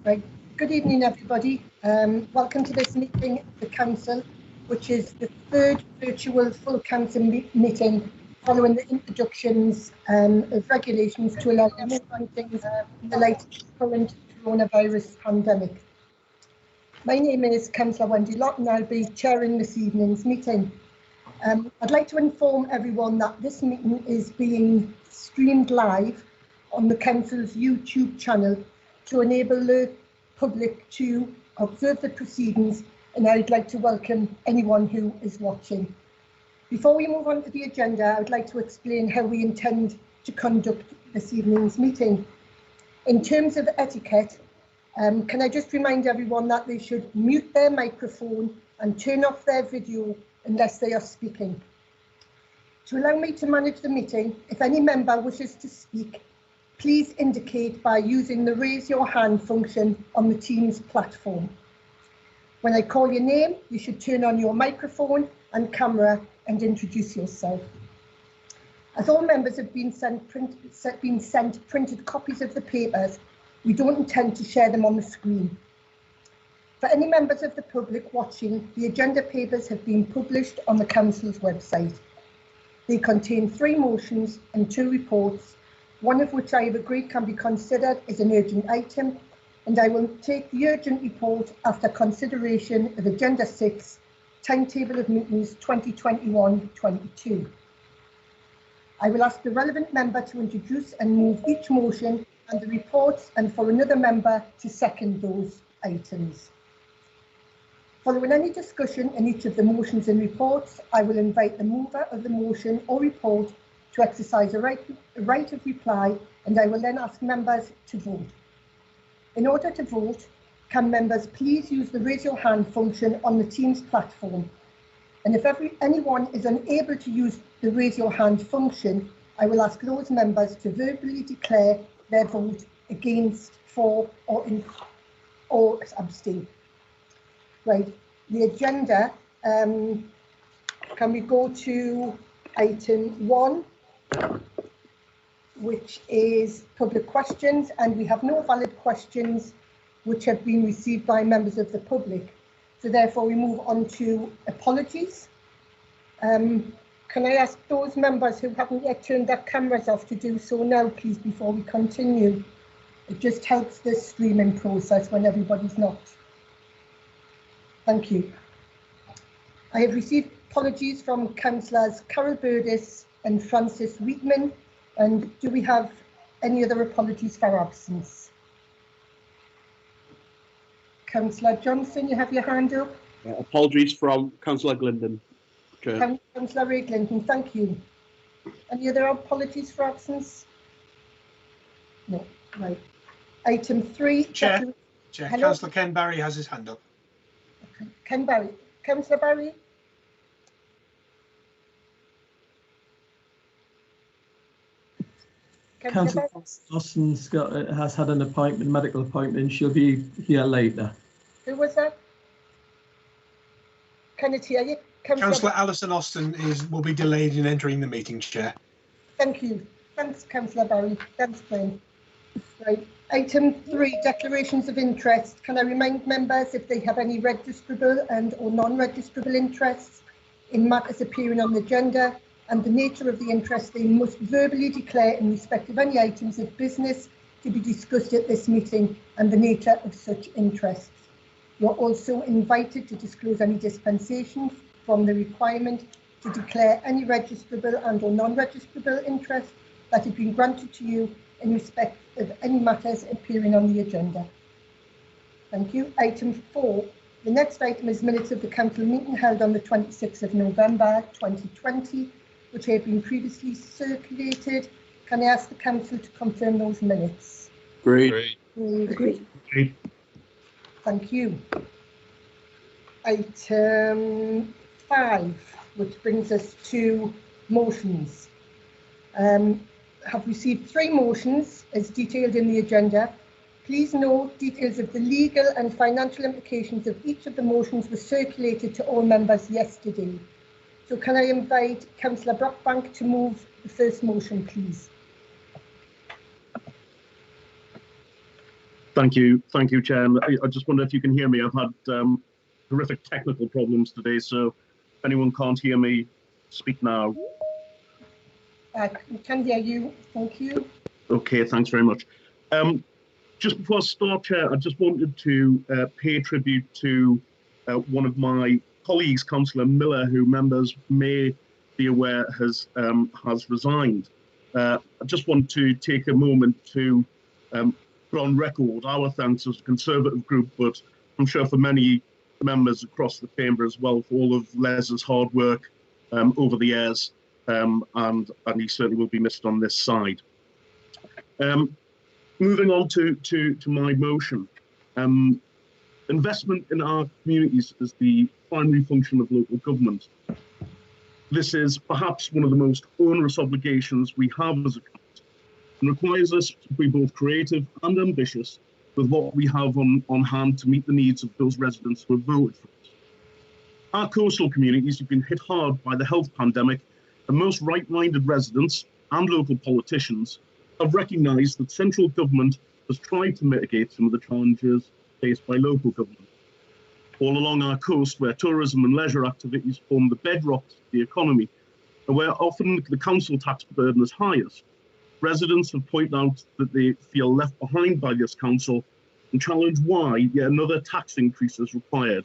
Right. Good evening, everybody. Welcome to this meeting of the Council, which is the third virtual full Council meeting following the introductions of regulations to allow remote meetings in the light of the current coronavirus pandemic. My name is Councillor Wendy Lott and I'll be chairing this evening's meeting. I'd like to inform everyone that this meeting is being streamed live on the Council's YouTube channel to enable the public to observe the proceedings, and I'd like to welcome anyone who is watching. Before we move on to the agenda, I would like to explain how we intend to conduct this evening's meeting. In terms of etiquette, can I just remind everyone that they should mute their microphone and turn off their video unless they are speaking. To allow me to manage the meeting, if any member wishes to speak, please indicate by using the raise your hand function on the Teams platform. When I call your name, you should turn on your microphone and camera and introduce yourself. As all members have been sent printed copies of the papers, we don't intend to share them on the screen. For any members of the public watching, the agenda papers have been published on the Council's website. They contain 3 motions and 2 reports, one of which I have agreed can be considered as an urgent item, and I will take the urgent report after consideration of Agenda 6, Timetable of Meetings 2021-22. I will ask the relevant member to introduce and move each motion and the reports, and for another member to second those items. Following any discussion in each of the motions and reports, I will invite the mover of the motion or report to exercise a right of reply, and I will then ask members to vote. In order to vote, can members please use the raise your hand function on the Teams platform? And if anyone is unable to use the raise your hand function, I will ask those members to verbally declare their vote against, for, or abstain. Right, the agenda, can we go to item 1, which is public questions, and we have no valid questions which have been received by members of the public. So therefore we move on to apologies. Can I ask those members who haven't yet turned their cameras off to do so now, please, before we continue? It just helps the streaming process when everybody's not. Thank you. I have received apologies from Councillors Carol Burdis and Francis Wheatman. And do we have any other apologies for absence? Councillor Johnson, you have your hand up. Apologies from Councillor Glindon. Councillor Ray Glindon, thank you. Any other apologies for absence? No, right. Item 3. Chair, Councillor Ken Barry has his hand up. Okay. Ken Barry. Councillor Barry? Councillor Austin's has had an appointment, medical appointment. She'll be here later. Who was that? Can it hear you? Councillor Alison Austin will be delayed in entering the meeting, Chair. Thank you. Thanks, Councillor Barry. Thanks, Glenn. Right. Item 3, declarations of interest. Can I remind members if they have any registrable and or non-registrable interests in matters appearing on the agenda, and the nature of the interest they must verbally declare in respect of any items of business to be discussed at this meeting and the nature of such interests. You're also invited to disclose any dispensations from the requirement to declare any registrable and or non-registrable interest that have been granted to you in respect of any matters appearing on the agenda. Thank you. Item 4. The next item is minutes of the Council meeting held on the 26th of November 2020, which have been previously circulated. Can I ask the Council to confirm those minutes? Agreed. Agreed. Thank you. Item 5, which brings us to motions. Have received 3 motions as detailed in the agenda. Please note details of the legal and financial implications of each of the motions were circulated to all members yesterday. So can I invite Councillor Brockbank to move the first motion, please? Thank you, Chair. And I just wonder if you can hear me. I've had horrific technical problems today, so if anyone can't hear me, speak now. I can hear you. Thank you. Okay, thanks very much. Just before I start, Chair, I just wanted to pay tribute to one of my colleagues, Councillor Miller, who members may be aware has resigned. I just want to take a moment to put on record our thanks as a Conservative group, but I'm sure for many members across the chamber as well, for all of Les's hard work over the years, and he certainly will be missed on this side. Moving on to my motion. Investment in our communities is the primary function of local government. This is perhaps one of the most onerous obligations we have as a country, and requires us to be both creative and ambitious with what we have on hand to meet the needs of those residents who have voted for us. Our coastal communities have been hit hard by the health pandemic, and most right-minded residents and local politicians have recognised that central government has tried to mitigate some of the challenges faced by local government. All along our coast, where tourism and leisure activities form the bedrock of the economy, and where often the council tax burden is highest, residents have pointed out that they feel left behind by this council and challenge why yet another tax increase is required.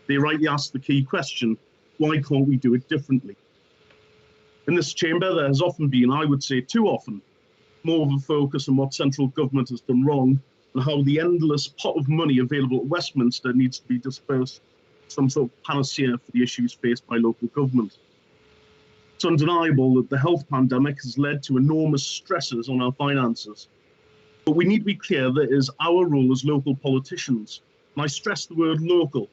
They rightly ask the key question, why can't we do it differently? In this chamber, there has often been, I would say too often, more of a focus on what central government has done wrong and how the endless pot of money available at Westminster needs to be dispersed, some sort of panacea for the issues faced by local government. It's undeniable that the health pandemic has led to enormous stresses on our finances. But we need to be clear that it is our role as local politicians, and I stress the word local,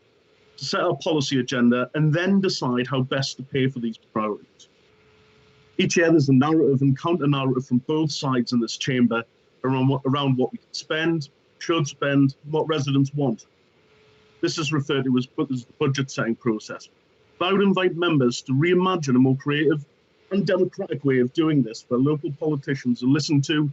to set our policy agenda and then decide how best to pay for these priorities. Each year there's a narrative and counter-narrative from both sides in this chamber around what we can spend, should spend, what residents want. This is referred to as the budget setting process. But I would invite members to reimagine a more creative and democratic way of doing this, where local politicians are listened to,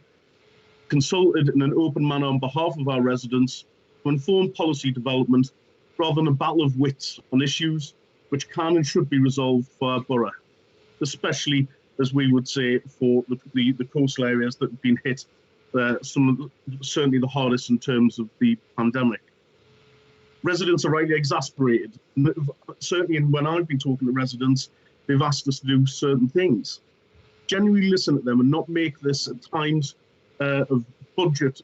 consulted in an open manner on behalf of our residents to inform policy development rather than a battle of wits on issues which can and should be resolved for our borough, especially, as we would say, for the coastal areas that have been hit certainly the hardest in terms of the pandemic. Residents are rightly exasperated. Certainly when I've been talking to residents, they've asked us to do certain things. Genuinely listen to them and not make this at times of budget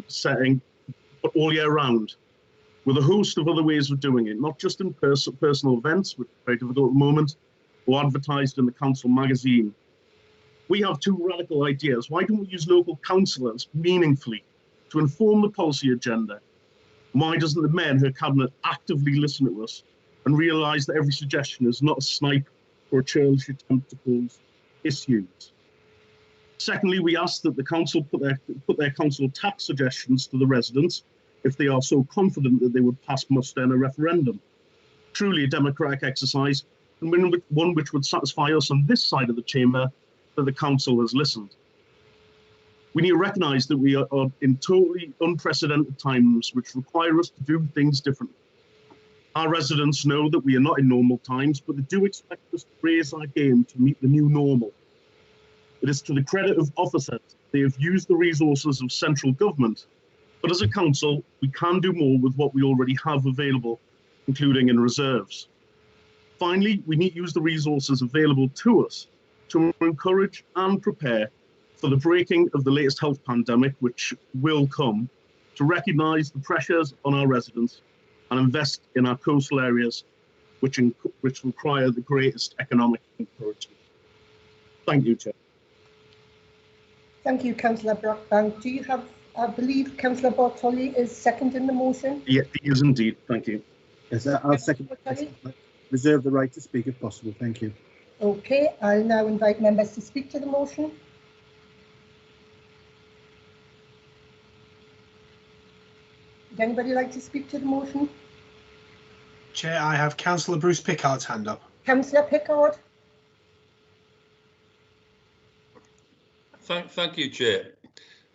setting, but all year round, with a host of other ways of doing it, not just in personal events, which are very difficult at the moment, or advertised in the council magazine. We have two radical ideas. Why don't we use local councillors meaningfully to inform the policy agenda? Why doesn't the mayor and her cabinet actively listen to us and realise that every suggestion is not a snipe or a churlish attempt to cause issues? Secondly, we ask that the council put their council tax suggestions to the residents if they are so confident that they would pass muster in a referendum. Truly a democratic exercise, and one which would satisfy us on this side of the chamber that the council has listened. We need to recognise that we are in totally unprecedented times which require us to do things differently. Our residents know that we are not in normal times, but they do expect us to raise our game to meet the new normal. It is to the credit of officers, they have used the resources of central government, but as a council, we can do more with what we already have available, including in reserves. Finally, we need to use the resources available to us to encourage and prepare for the breaking of the latest health pandemic, which will come, to recognise the pressures on our residents and invest in our coastal areas, which require the greatest economic encouragement. Thank you, Chair. Thank you, Councillor Brockbank. Do you have, I believe Councillor Bartoli is seconding the motion? Yeah, he is indeed. Thank you. Yes, I'll second. Reserve the right to speak if possible. Thank you. Okay, I'll now invite members to speak to the motion. Would anybody like to speak to the motion? Chair, I have Councillor Bruce Pickard's hand up. Councillor Pickard. Thank you, Chair.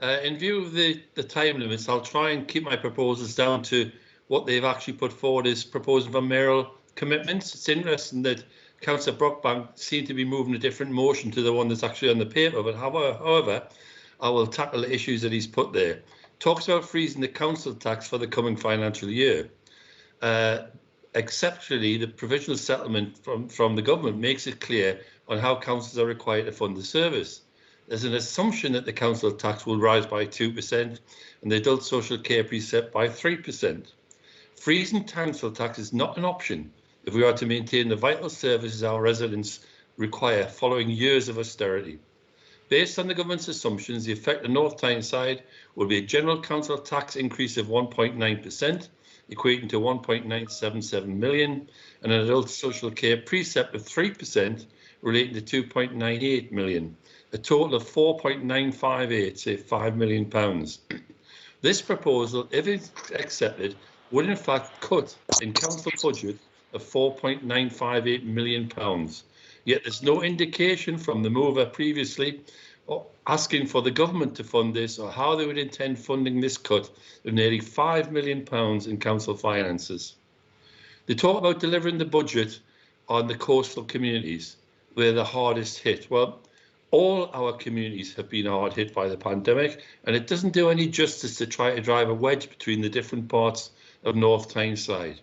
In view of the time limits, I'll try and keep my proposals down to what they've actually put forward as proposing for mayoral commitments. It's interesting that Councillor Brockbank seemed to be moving a different motion to the one that's actually on the paper, but however, I will tackle the issues that he's put there. Talks about freezing the council tax for the coming financial year. Exceptionally, the provisional settlement from the government makes it clear on how councils are required to fund the service. There's an assumption that the council tax will rise by 2% and the adult social care precept by 3%. Freezing council tax is not an option if we are to maintain the vital services our residents require following years of austerity. Based on the government's assumptions, the effect on North Tyneside will be a general council tax increase of 1.9%, equating to 1.977 million, and an adult social care precept of 3%, relating to 2.98 million, a total of 4.958, say £5 million. This proposal, if it's accepted, would in fact cut in council budget of £4.958 million. Yet there's no indication from the mover previously asking for the government to fund this or how they would intend funding this cut of nearly £5 million in council finances. They talk about delivering the budget on the coastal communities where the hardest hit. Well, all our communities have been hard hit by the pandemic, and it doesn't do any justice to try to drive a wedge between the different parts of North Tyneside.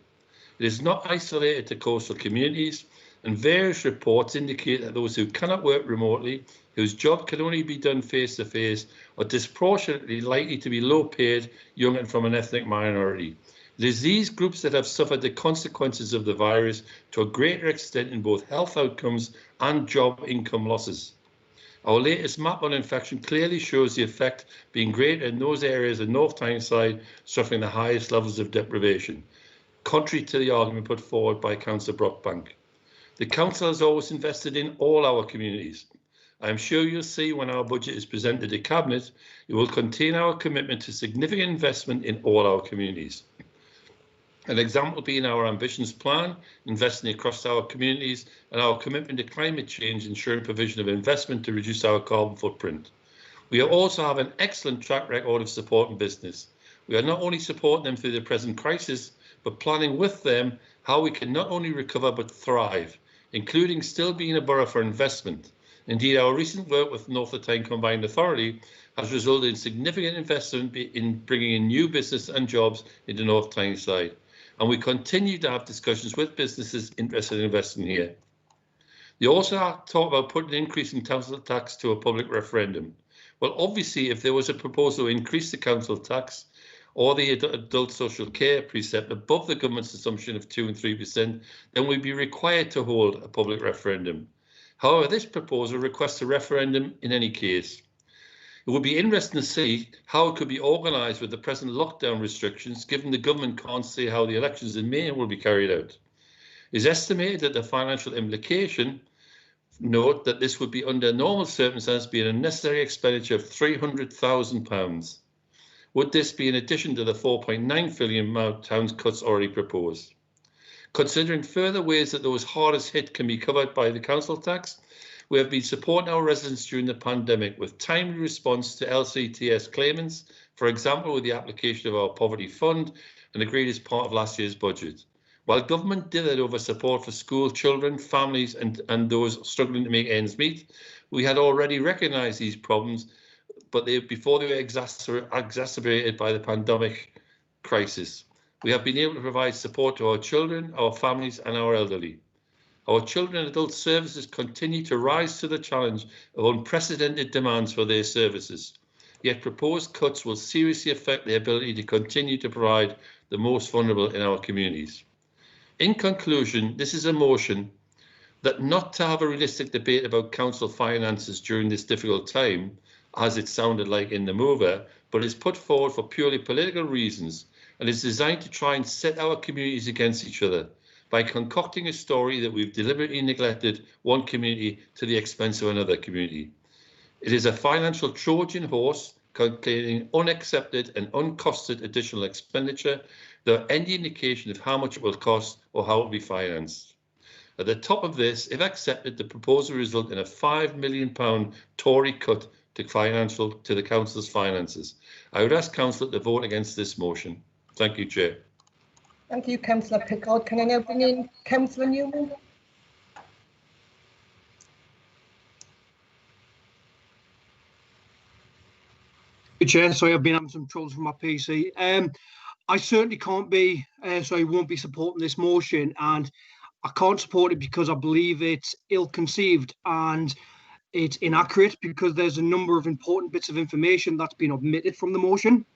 It is not isolated to coastal communities, and various reports indicate that those who cannot work remotely, whose job can only be done face-to-face, are disproportionately likely to be low-paid, young and from an ethnic minority. It is these groups that have suffered the consequences of the virus to a greater extent in both health outcomes and job income losses. Our latest map on infection clearly shows the effect being greater in those areas of North Tyneside suffering the highest levels of deprivation, contrary to the argument put forward by Councillor Brockbank. The Council has always invested in all our communities. I am sure you'll see when our budget is presented to Cabinet, it will contain our commitment to significant investment in all our communities. An example being our ambitions plan, investing across our communities, and our commitment to climate change, ensuring provision of investment to reduce our carbon footprint. We also have an excellent track record of supporting business. We are not only supporting them through the present crisis, but planning with them how we can not only recover but thrive, including still being a borough for investment. Indeed, our recent work with North Tyne Combined Authority has resulted in significant investment in bringing in new business and jobs into North Tyneside. And we continue to have discussions with businesses interested in investing here. They also talk about putting an increase in council tax to a public referendum. Well, obviously, if there was a proposal to increase the council tax or the adult social care precept above the government's assumption of 2 and 3%, then we'd be required to hold a public referendum. However, this proposal requests a referendum in any case. It would be interesting to see how it could be organised with the present lockdown restrictions, given the government can't say how the elections in May will be carried out. It is estimated that the financial implication, note that this would be under normal circumstances be an unnecessary expenditure of £300,000. Would this be in addition to the £4.9 billion cuts already proposed? Considering further ways that those hardest hit can be covered by the council tax, we have been supporting our residents during the pandemic with timely response to LCTS claimants, for example, with the application of our poverty fund and agreed as part of last year's budget. While government dithered over support for school children, families and those struggling to make ends meet, we had already recognised these problems, but before they were exacerbated by the pandemic crisis. We have been able to provide support to our children, our families and our elderly. Our children and adult services continue to rise to the challenge of unprecedented demands for their services. Yet proposed cuts will seriously affect their ability to continue to provide the most vulnerable in our communities. In conclusion, this is a motion that not to have a realistic debate about council finances during this difficult time, as it sounded like in the mover, but is put forward for purely political reasons and is designed to try and set our communities against each other by concocting a story that we've deliberately neglected one community to the expense of another community. It is a financial Trojan horse containing unaccepted and uncosted additional expenditure without any indication of how much it will cost or how it will be financed. At the top of this, if accepted, the proposal will result in a £5 million Tory cut to the council's finances. I would ask council to vote against this motion. Thank you, Chair. Thank you, Councillor Pickard. Can I now bring in Councillor Newman? Chair, sorry, I've been having some troubles with my PC. I certainly can't be, so I won't be supporting this motion, and I can't support it because I believe it's ill-conceived and it's inaccurate, because there's a number of important bits of information that's been omitted from the motion.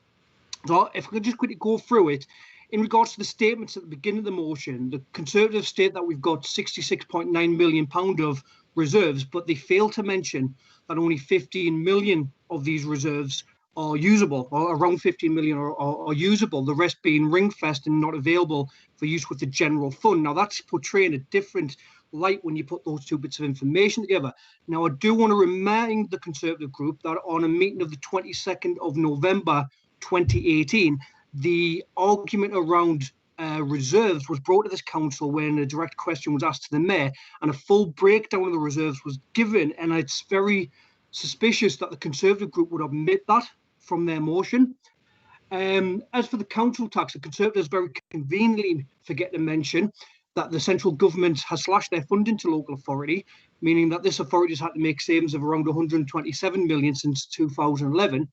So if I could just quickly go through it. In regards to the statements at the beginning of the motion, the Conservatives state that we've got £66.9 million of reserves, but they fail to mention that only 15 million of these reserves are usable, or around 15 million are usable, the rest being ring-fenced and not available for use with the general fund. Now, that's portraying a different light when you put those two bits of information together. Now, I do want to remind the Conservative group that on a meeting of the 22nd of November 2018, the argument around reserves was brought to this council when a direct question was asked to the mayor, and a full breakdown of the reserves was given, and it's very suspicious that the Conservative group would omit that from their motion. As for the council tax, the Conservatives very conveniently forget to mention that the central government has slashed their funding to local authority, meaning that this authority has had to make savings of around 127 million since 2011.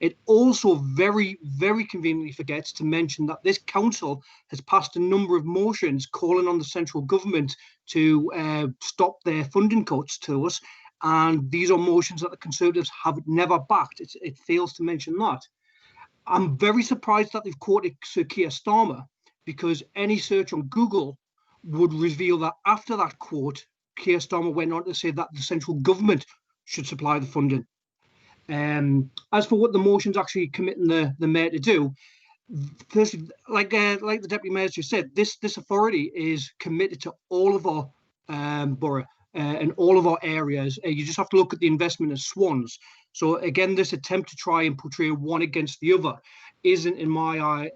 It also very, very conveniently forgets to mention that this council has passed a number of motions calling on the central government to stop their funding cuts to us, and these are motions that the Conservatives have never backed. It fails to mention that. I'm very surprised that they've quoted Sir Keir Starmer, because any search on Google would reveal that after that quote, Keir Starmer went on to say that the central government should supply the funding. As for what the motion's actually committing the mayor to do, first, like the Deputy Mayor just said, this authority is committed to all of our borough and all of our areas. You just have to look at the investment of swans. So again, this attempt to try and portray one against the other isn't, in my eye,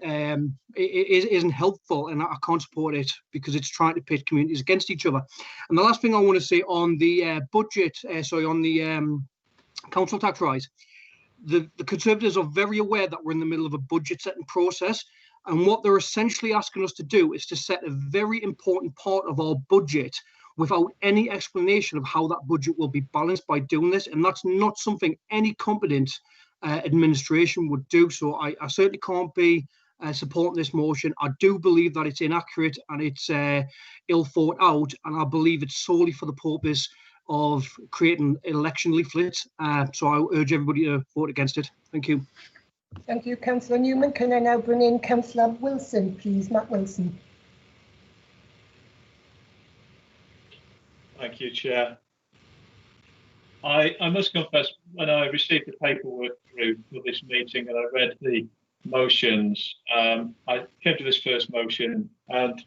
isn't helpful, and I can't support it because it's trying to pit communities against each other. And the last thing I want to say on the budget, on the council tax rise, the Conservatives are very aware that we're in the middle of a budget setting process, and what they're essentially asking us to do is to set a very important part of our budget without any explanation of how that budget will be balanced by doing this, and that's not something any competent administration would do. So I certainly can't be supporting this motion. I do believe that it's inaccurate and it's ill thought out, and I believe it's solely for the purpose of creating election leaflets. So I urge everybody to vote against it. Thank you. Thank you, Councillor Newman. Can I now bring in Councillor Wilson, please? Matt Wilson. Thank you, Chair. I must confess, when I received the paperwork through for this meeting and I read the motions, I came to this first motion and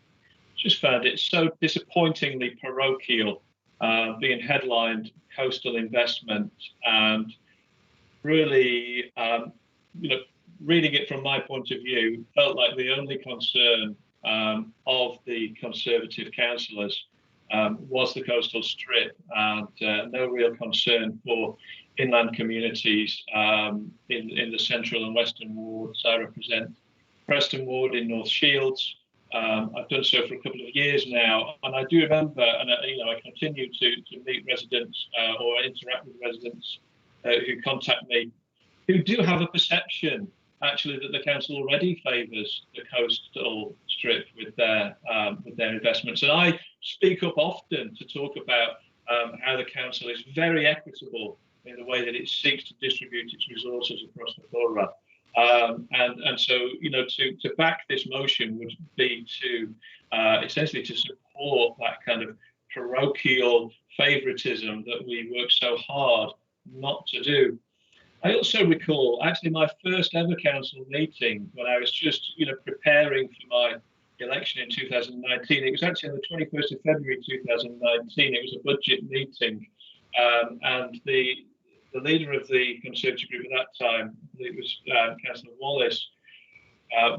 just found it so disappointingly parochial, being headlined coastal investment, and really, reading it from my point of view, felt like the only concern of the Conservative councillors was the coastal strip, and no real concern for inland communities in the central and western wards. I represent Preston Ward in North Shields. I've done so for a couple of years now, and I do remember, and I continue to meet residents or interact with residents who contact me, who do have a perception actually that the council already favours the coastal strip with their investments. And I speak up often to talk about how the council is very equitable in the way that it seeks to distribute its resources across the borough. And so, to back this motion would be to essentially to support that kind of parochial favouritism that we work so hard not to do. I also recall actually my first ever council meeting when I was just, preparing for my election in 2019. It was actually on the 21st of February 2019. It was a budget meeting, and the leader of the Conservative group at that time, it was Councillor Wallace,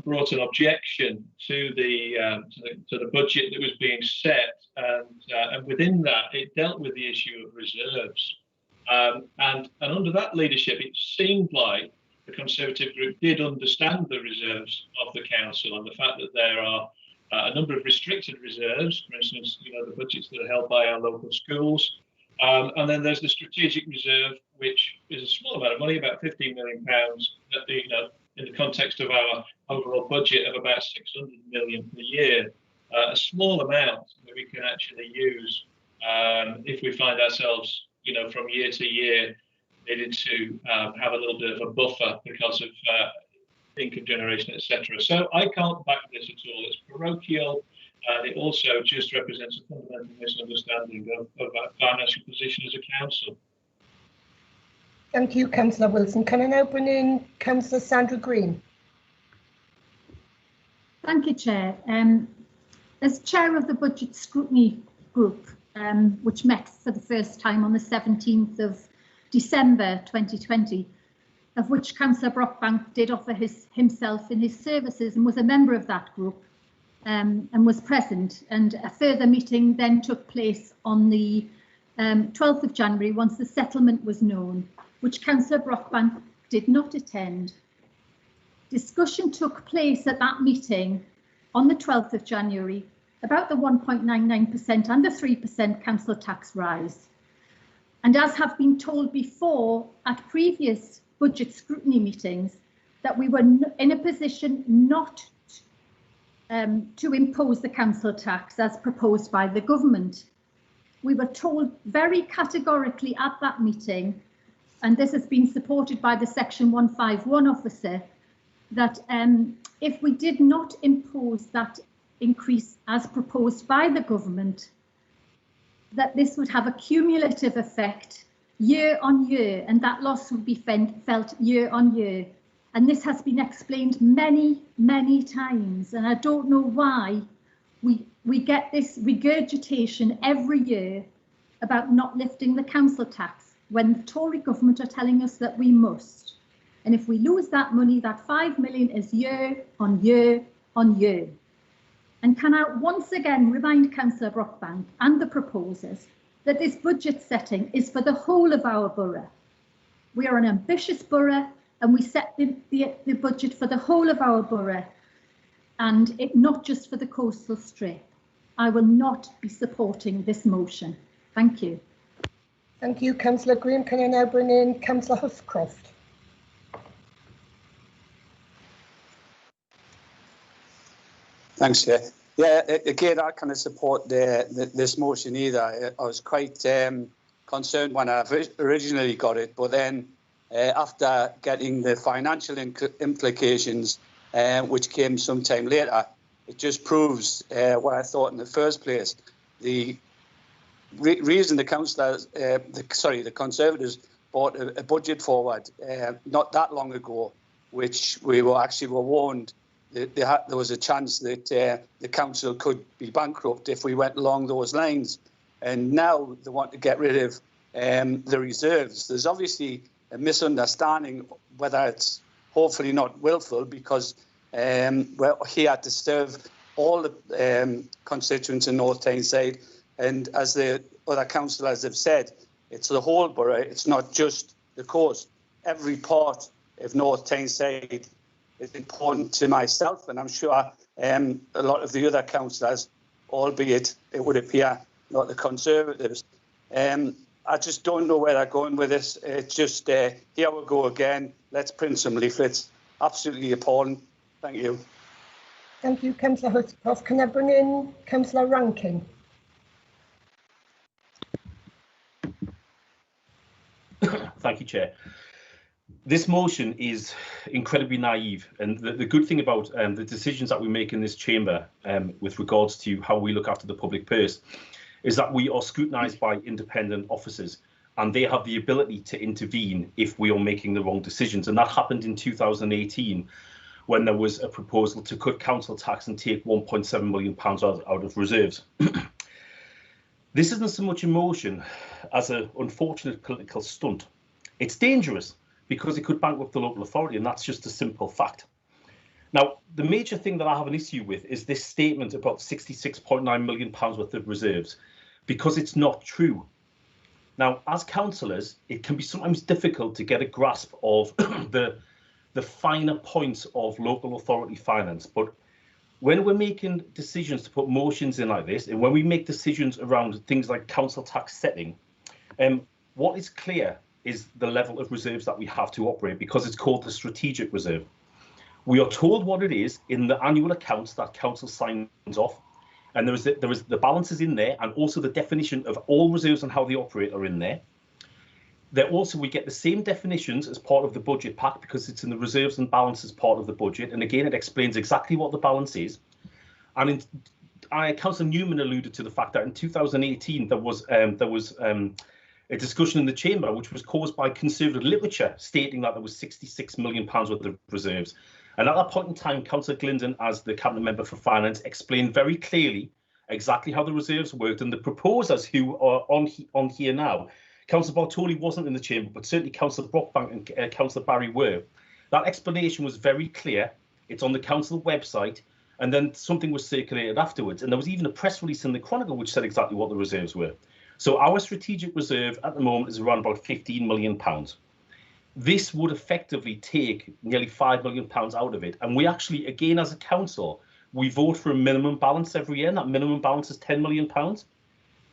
brought an objection to the budget that was being set, and within that it dealt with the issue of reserves. And under that leadership, it seemed like the Conservative group did understand the reserves of the council and the fact that there are a number of restricted reserves, for instance, the budgets that are held by our local schools. And then there's the strategic reserve, which is a small amount of money, about £15 million, in the context of our overall budget of about 600 million per year. A small amount that we can actually use if we find ourselves, from year to year, needed to have a little bit of a buffer because of income generation, etc. So I can't back this at all. It's parochial, and it also just represents a fundamental misunderstanding of our financial position as a council. Thank you, Councillor Wilson. Can I now bring in Councillor Sandra Green? Thank you, Chair. As Chair of the Budget Scrutiny Group, which met for the first time on the 17th of December 2020, of which Councillor Brockbank did offer himself in his services and was a member of that group and was present. And a further meeting then took place on the 12th of January once the settlement was known, which Councillor Brockbank did not attend. Discussion took place at that meeting on the 12th of January about the 1.99% and the 3% council tax rise. And as have been told before at previous budget scrutiny meetings, that we were in a position not to impose the council tax as proposed by the government. We were told very categorically at that meeting, and this has been supported by the Section 151 officer, that if we did not impose that increase as proposed by the government, that this would have a cumulative effect year on year, and that loss would be felt year on year. And this has been explained many, many times, and I don't know why we get this regurgitation every year about not lifting the council tax when the Tory government are telling us that we must. And if we lose that money, that 5 million is year on year on year. And can I once again remind Councillor Brockbank and the proposers that this budget setting is for the whole of our borough. We are an ambitious borough and we set the budget for the whole of our borough and not just for the coastal strip. I will not be supporting this motion. Thank you. Thank you, Councillor Green. Can I now bring in Councillor Huscroft? Thanks, Chair. Yeah, again, I kind of support this motion either. I was quite concerned when I originally got it, but then after getting the financial implications, which came sometime later, it just proves what I thought in the first place. The reason the the Conservatives brought a budget forward not that long ago, which we were warned there was a chance that the council could be bankrupt if we went along those lines. And now they want to get rid of the reserves. There's obviously a misunderstanding, whether it's hopefully not willful, because we're here to serve all the constituents in North Tyneside. And as the other councillors have said, it's the whole borough, it's not just the coast. Every part of North Tyneside is important to myself, and I'm sure a lot of the other councillors, albeit it would appear not the Conservatives. I just don't know where they're going with this. It's just, here we go again. Let's print some leaflets. Absolutely appalling. Thank you. Thank you, Councillor Hutchcroft. Can I bring in Councillor Rankin? Thank you, Chair. This motion is incredibly naive, and the good thing about the decisions that we make in this chamber with regards to how we look after the public purse is that we are scrutinised by independent officers, and they have the ability to intervene if we are making the wrong decisions. And that happened in 2018 when there was a proposal to cut council tax and take £1.7 million out of reserves. This isn't so much a motion as an unfortunate political stunt. It's dangerous because it could bankrupt the local authority, and that's just a simple fact. Now, the major thing that I have an issue with is this statement about £66.9 million worth of reserves, because it's not true. Now, as councillors, it can be sometimes difficult to get a grasp of the finer points of local authority finance. But when we're making decisions to put motions in like this, and when we make decisions around things like council tax setting, what is clear is the level of reserves that we have to operate, because it's called the strategic reserve. We are told what it is in the annual accounts that council signs off, and there is the balances in there, and also the definition of all reserves and how they operate are in there. There also, we get the same definitions as part of the budget pack, because it's in the reserves and balances part of the budget, and again it explains exactly what the balance is. And Councillor Newman alluded to the fact that in 2018 there was a discussion in the chamber which was caused by Conservative literature stating that there was £66 million worth of reserves. And at that point in time, Councillor Glindon, as the Cabinet Member for Finance, explained very clearly exactly how the reserves worked, and the proposers who are on here now, Councillor Bartoli wasn't in the chamber, but certainly Councillor Brockbank and Councillor Barry were. That explanation was very clear. It's on the council website, and then something was circulated afterwards, and there was even a press release in the Chronicle which said exactly what the reserves were. So our strategic reserve at the moment is around about £15 million. This would effectively take nearly £5 million out of it. And we actually, again, as a council, we vote for a minimum balance every year, and that minimum balance is £10 million.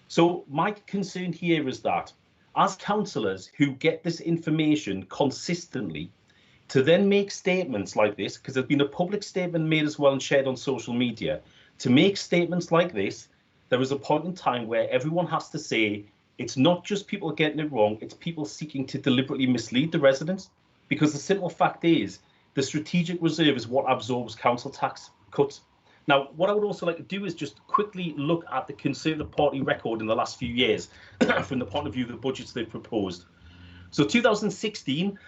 So my concern here is that as councillors who get this information consistently, to then make statements like this, because there's been a public statement made as well and shared on social media, to make statements like this, there is a point in time where everyone has to say, it's not just people getting it wrong, it's people seeking to deliberately mislead the residents. Because the simple fact is, the strategic reserve is what absorbs council tax cuts. Now, what I would also like to do is just quickly look at the Conservative Party record in the last few years from the point of view of the budgets they've proposed. So 2016,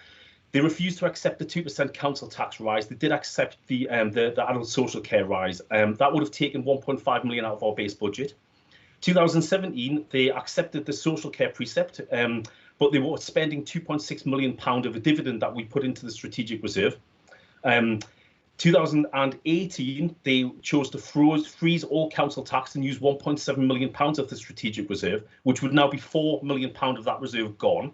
they refused to accept the 2% council tax rise. They did accept the adult social care rise. That would have taken 1.5 million out of our base budget. 2017, they accepted the social care precept, but they were spending £2.6 million of a dividend that we put into the strategic reserve. 2018, they chose to freeze all council tax and use £1.7 million of the strategic reserve, which would now be £4 million of that reserve gone.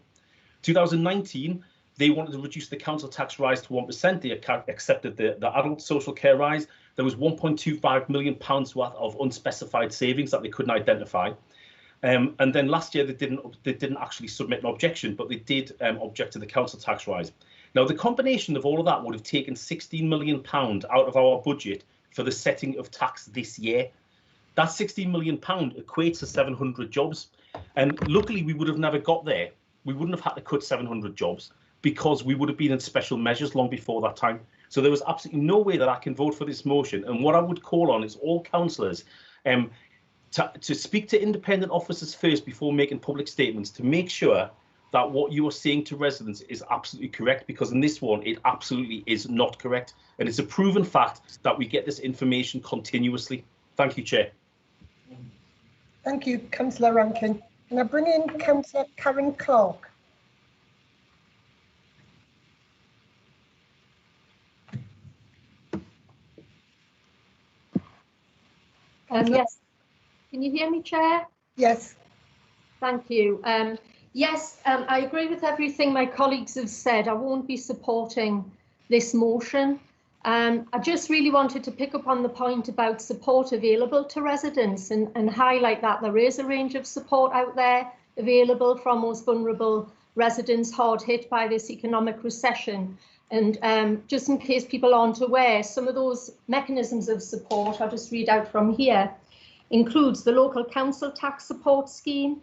2019, they wanted to reduce the council tax rise to 1%. They accepted the adult social care rise. There was £1.25 million worth of unspecified savings that they couldn't identify. And then last year they didn't actually submit an objection, but they did object to the council tax rise. Now, the combination of all of that would have taken £16 million out of our budget for the setting of tax this year. That £16 million equates to 700 jobs. And luckily, we would have never got there. We wouldn't have had to cut 700 jobs because we would have been in special measures long before that time. So there was absolutely no way that I can vote for this motion. And what I would call on is all councillors to speak to independent officers first before making public statements, to make sure that what you are saying to residents is absolutely correct, because in this one, it absolutely is not correct. And it's a proven fact that we get this information continuously. Thank you, Chair. Thank you, Councillor Rankin. Can I bring in Councillor Karen Clark? Yes. Can you hear me, Chair? Yes. Thank you. Yes, I agree with everything my colleagues have said. I won't be supporting this motion. I just really wanted to pick up on the point about support available to residents and highlight that there is a range of support out there available for most vulnerable residents hard hit by this economic recession. And just in case people aren't aware, some of those mechanisms of support, I'll just read out from here, includes the local council tax support scheme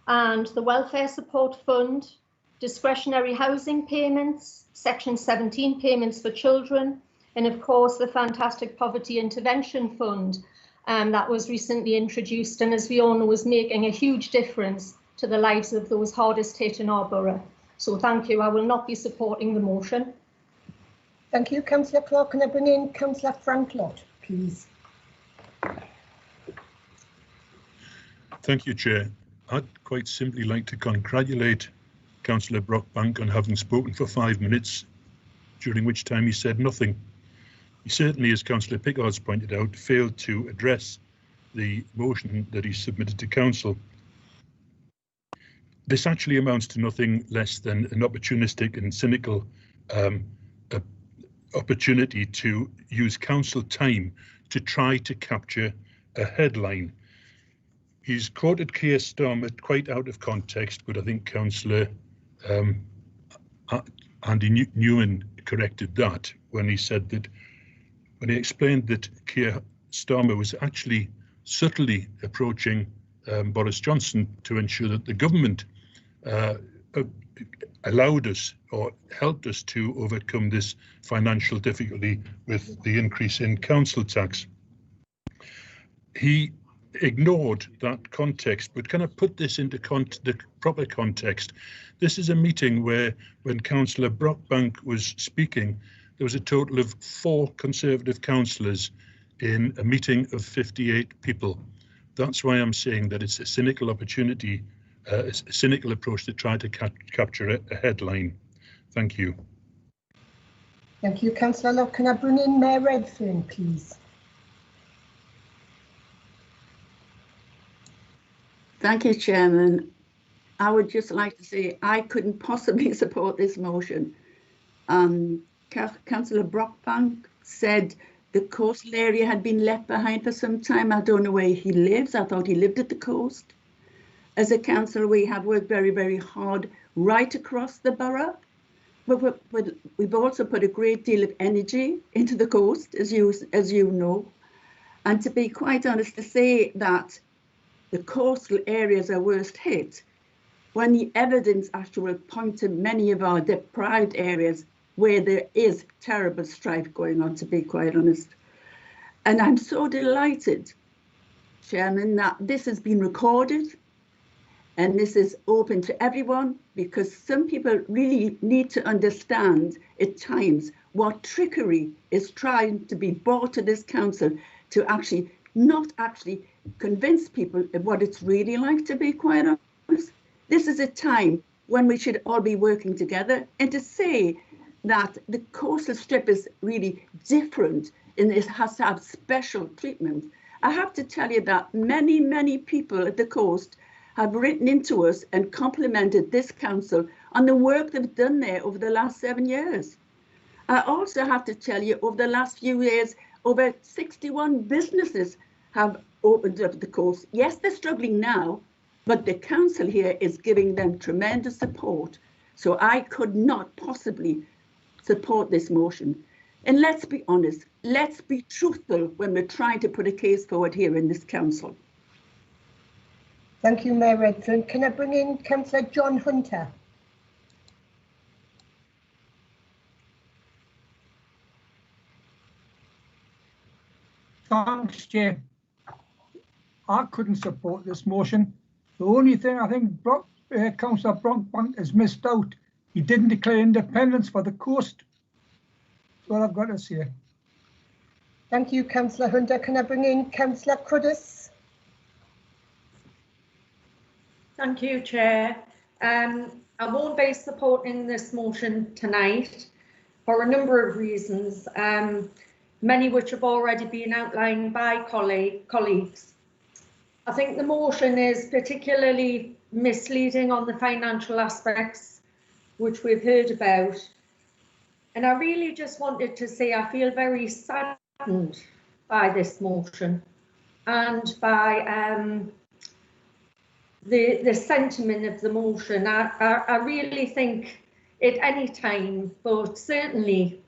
and the welfare support fund, discretionary housing payments, Section 17 payments for children, and of course the fantastic poverty intervention fund that was recently introduced, and as we all know is making a huge difference to the lives of those hardest hit in our borough. So thank you. I will not be supporting the motion. Thank you, Councillor Clark. Can I bring in Councillor Frank Lott, please? Thank you, Chair. I'd quite simply like to congratulate Councillor Brockbank on having spoken for 5 minutes, during which time he said nothing. He certainly, as Councillor Pickard's pointed out, failed to address the motion that he submitted to Council. this actually amounts to nothing less than an opportunistic and cynical opportunity to use council time to try to capture a headline. He's quoted Keir Starmer quite out of context, but I think Councillor Andy Newen corrected that when he said that, when he explained that Keir Starmer was actually subtly approaching Boris Johnson to ensure that the government allowed us or helped us to overcome this financial difficulty with the increase in council tax. He ignored that context, but can I put this into the proper context? This is a meeting where, when Councillor Brockbank was speaking, there was a total of 4 Conservative councillors in a meeting of 58 people. That's why I'm saying that it's a cynical opportunity, a cynical approach to try to capture a headline. Thank you. Thank you, Councillor Locke. Can I bring in Mayor Redfern, please? Thank you, Chairman. I would just like to say I couldn't possibly support this motion. Councillor Brockbank said the coastal area had been left behind for some time. I don't know where he lives. I thought he lived at the coast. As a council, we have worked very, very hard right across the borough. But we've also put a great deal of energy into the coast, as you know. And to be quite honest, to say that the coastal areas are worst hit, when the evidence actually will point to many of our deprived areas where there is terrible strife going on, to be quite honest. And I'm so delighted, Chairman, that this has been recorded and this is open to everyone, because some people really need to understand at times what trickery is trying to be brought to this council to actually not actually convince people of what it's really like, to be quite honest. This is a time when we should all be working together, and to say that the coastal strip is really different and it has to have special treatment. I have to tell you that many, many people at the coast have written into us and complimented this council on the work they've done there over the last 7 years. I also have to tell you, over the last few years, over 61 businesses have opened up the coast. Yes, they're struggling now, but the council here is giving them tremendous support. So I could not possibly support this motion. And let's be honest, let's be truthful when we're trying to put a case forward here in this council. Thank you, Mayor Redfern. Can I bring in Councillor John Hunter? Thanks, Chair. I couldn't support this motion. The only thing I think Councillor Brockbank has missed out, he didn't declare independence for the coast. That's what I've got to say. Thank you, Councillor Hunter. Can I bring in Councillor Cruddas? Thank you, Chair. I won't be supporting this motion tonight for a number of reasons, many which have already been outlined by colleagues. I think the motion is particularly misleading on the financial aspects, which we've heard about. And I really just wanted to say I feel very saddened by this motion and by the sentiment of the motion. I really think at any time, but certainly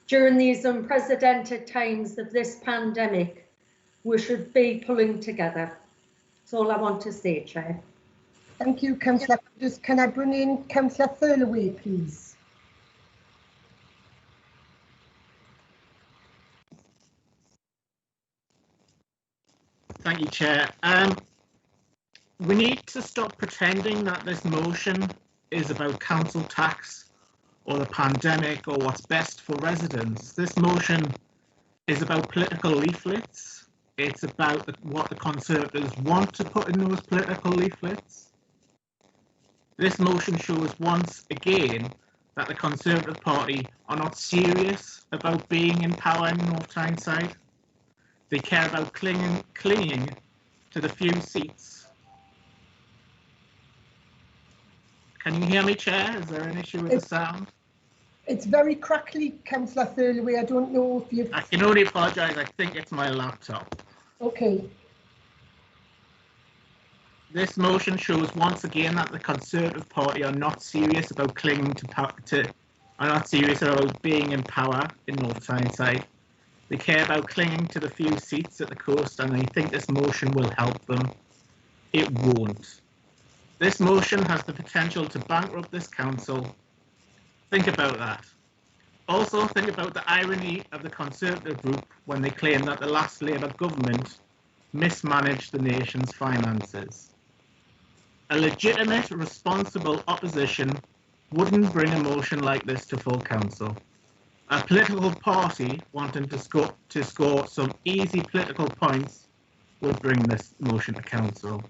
during these unprecedented times of this pandemic, we should be pulling together. That's all I want to say, Chair. Thank you, Councillor Cruddas. Can I bring in Councillor Thirlaway, please? Thank you, Chair. We need to stop pretending that this motion is about council tax or the pandemic or what's best for residents. This motion is about political leaflets. It's about what the Conservatives want to put in those political leaflets. This motion shows once again that the Conservative Party are not serious about being in power in North Tyneside. They care about clinging to the few seats Can you hear me, Chair? Is there an issue with the sound? It's very crackly, Councillor Thirlway. I don't know if you've... I can only apologise. I think it's my laptop. Okay. This motion shows once again that the Conservative Party are not serious about clinging are not serious about being in power in North Tyneside. They care about clinging to the few seats at the coast, and they think this motion will help them. It won't. This motion has the potential to bankrupt this council. Think about that. Also, think about the irony of the Conservative group when they claim that the last Labour government mismanaged the nation's finances. A legitimate, responsible opposition wouldn't bring a motion like this to full council. A political party wanting to score some easy political points would bring this motion to council.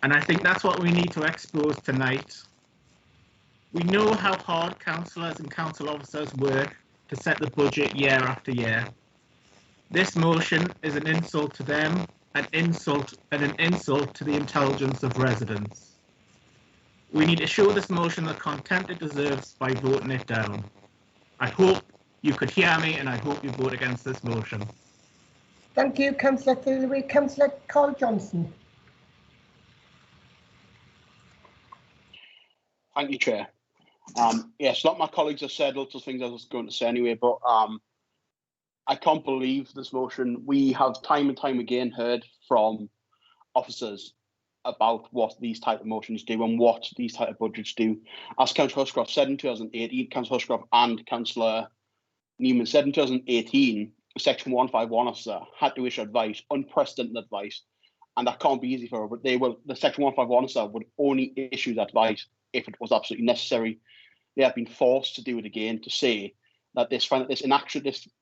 And I think that's what we need to expose tonight. We know how hard councillors and council officers work to set the budget year after year. This motion is an insult to them, an insult to the intelligence of residents. We need to show this motion the contempt it deserves by voting it down. I hope you could hear me, and I hope you vote against this motion. Thank you, Councillor Thirlway. Councillor Carl Johnson. Thank you, Chair. Yes, like my colleagues have said, lots of things I was going to say anyway, but I can't believe this motion. We have time and time again heard from officers about what these type of motions do and what these type of budgets do. As Councillor Huscroft said in 2018, Councillor Huscroft and Councillor Newman said in 2018, Section 151 officer had to issue advice, unprecedented advice, and that can't be easy for her, but the Section 151 officer would only issue that advice if it was absolutely necessary. They have been forced to do it again to say that this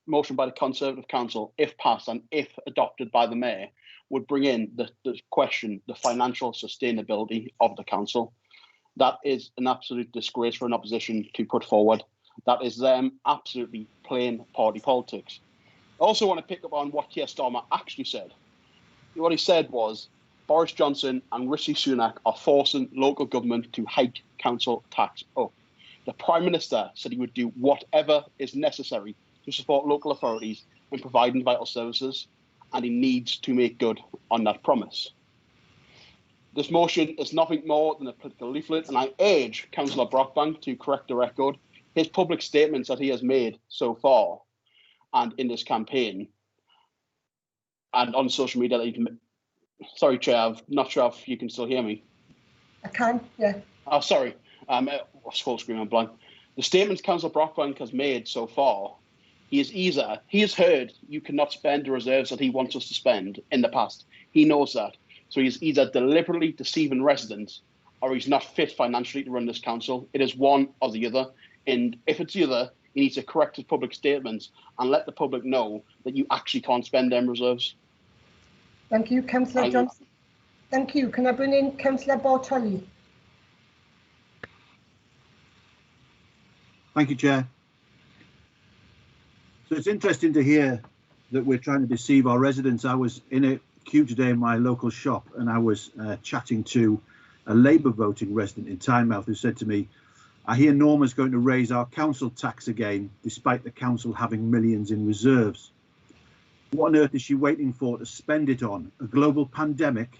motion by the Conservative Council, if passed and if adopted by the Mayor, would bring in the question, the financial sustainability of the council. That is an absolute disgrace for an opposition to put forward. That is them absolutely plain party politics. I also want to pick up on what Keir Starmer actually said. What he said was, Boris Johnson and Rishi Sunak are forcing local government to hike council tax up. The Prime Minister said he would do whatever is necessary to support local authorities in providing vital services, and he needs to make good on that promise. This motion is nothing more than a political leaflet, and I urge Councillor Brockbank to correct the record. His public statements that he has made so far and in this campaign and on social media that you can... Sorry, Chair, I'm not sure if you can still hear me. I can, yeah. Oh, sorry. Full screen, I'm blank. The statements Councillor Brockbank has made so far, he has heard you cannot spend the reserves that he wants us to spend in the past. He knows that. So he's either deliberately deceiving residents or he's not fit financially to run this council. It is one or the other. And if it's the other, he needs to correct his public statements and let the public know that you actually can't spend them reserves. Thank you, Councillor Johnson. Thank you. Can I bring in Councillor Bartoli? Thank you, Chair. So it's interesting to hear that we're trying to deceive our residents. I was in a queue today in my local shop and I was chatting to a Labour voting resident in Tynemouth who said to me, I hear Norma's going to raise our council tax again, despite the council having millions in reserves. What on earth is she waiting for to spend it on? A global pandemic?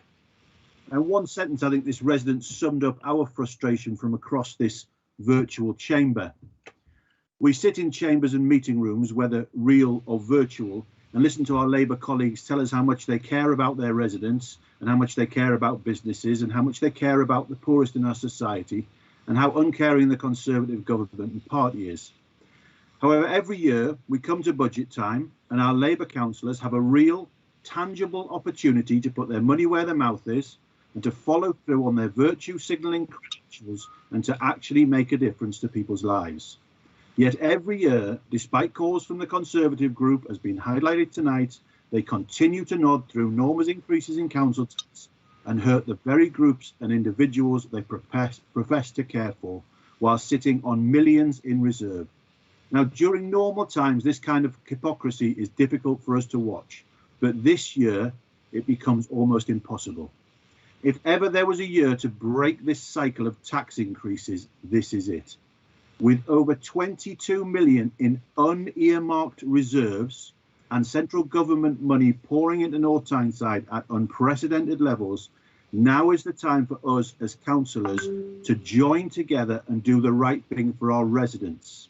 And one sentence, I think this resident summed up our frustration from across this virtual chamber. We sit in chambers and meeting rooms, whether real or virtual, and listen to our Labour colleagues tell us how much they care about their residents and how much they care about businesses and how much they care about the poorest in our society and how uncaring the Conservative government and party is. However, every year we come to budget time and our Labour councillors have a real, tangible opportunity to put their money where their mouth is and to follow through on their virtue signalling credentials and to actually make a difference to people's lives. Yet every year, despite calls from the Conservative group as been highlighted tonight, they continue to nod through Norma's increases in council tax and hurt the very groups and individuals they profess to care for, while sitting on millions in reserve. Now, during normal times, this kind of hypocrisy is difficult for us to watch, but this year it becomes almost impossible. If ever there was a year to break this cycle of tax increases, this is it. With over 22 million in unearmarked reserves and central government money pouring into North Tyneside at unprecedented levels, now is the time for us as councillors to join together and do the right thing for our residents.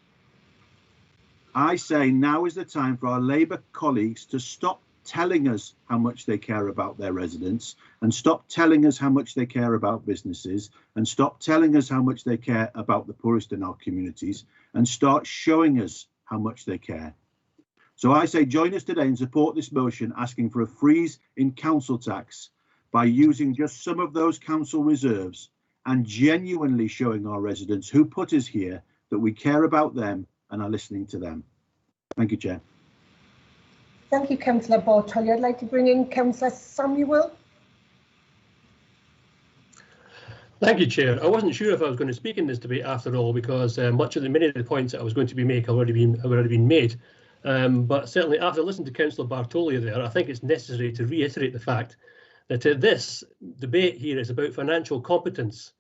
I say now is the time for our Labour colleagues to stop telling us how much they care about their residents, and stop telling us how much they care about businesses, and stop telling us how much they care about the poorest in our communities, and start showing us how much they care. So I say join us today and support this motion asking for a freeze in council tax by using just some of those council reserves and genuinely showing our residents who put us here that we care about them and are listening to them. Thank you, Chair. Thank you, Councillor Bartoli. I'd like to bring in Councillor Samuel. Thank you, Chair. I wasn't sure if I was going to speak in this debate after all, because many of the points that I was going to make have already been made. But certainly after listening to Councillor Bartoli there, I think it's necessary to reiterate the fact that this debate here is about financial competence,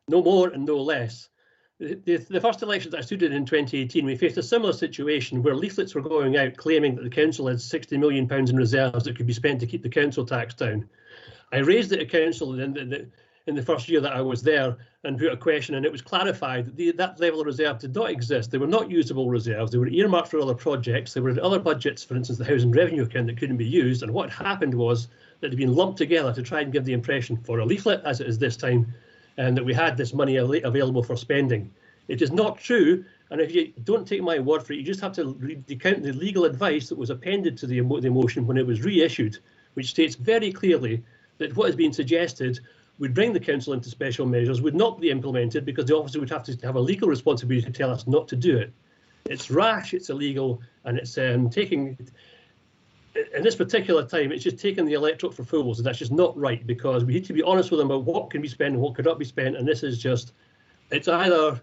no more and no less. The first election that I stood in 2018, we faced a similar situation where leaflets were going out claiming that the council had £60 million in reserves that could be spent to keep the council tax down. I raised it at council in the first year that I was there and put a question, and it was clarified that that level of reserve did not exist. They were not usable reserves. They were earmarked for other projects. They were in other budgets, for instance, the housing revenue account, that couldn't be used. And what happened was that they'd been lumped together to try and give the impression for a leaflet, as it is this time, and that we had this money available for spending. It is not true, and if you don't take my word for it, you just have to recount the legal advice that was appended to the motion when it was reissued, which states very clearly that what is being suggested would bring the council into special measures, would not be implemented because the officer would have to have a legal responsibility to tell us not to do it. It's rash, it's illegal, and it's taking, in this particular time, it's just taking the electorate for fools, and that's just not right, because we need to be honest with them about what can be spent and what could not be spent, and this is just, it's either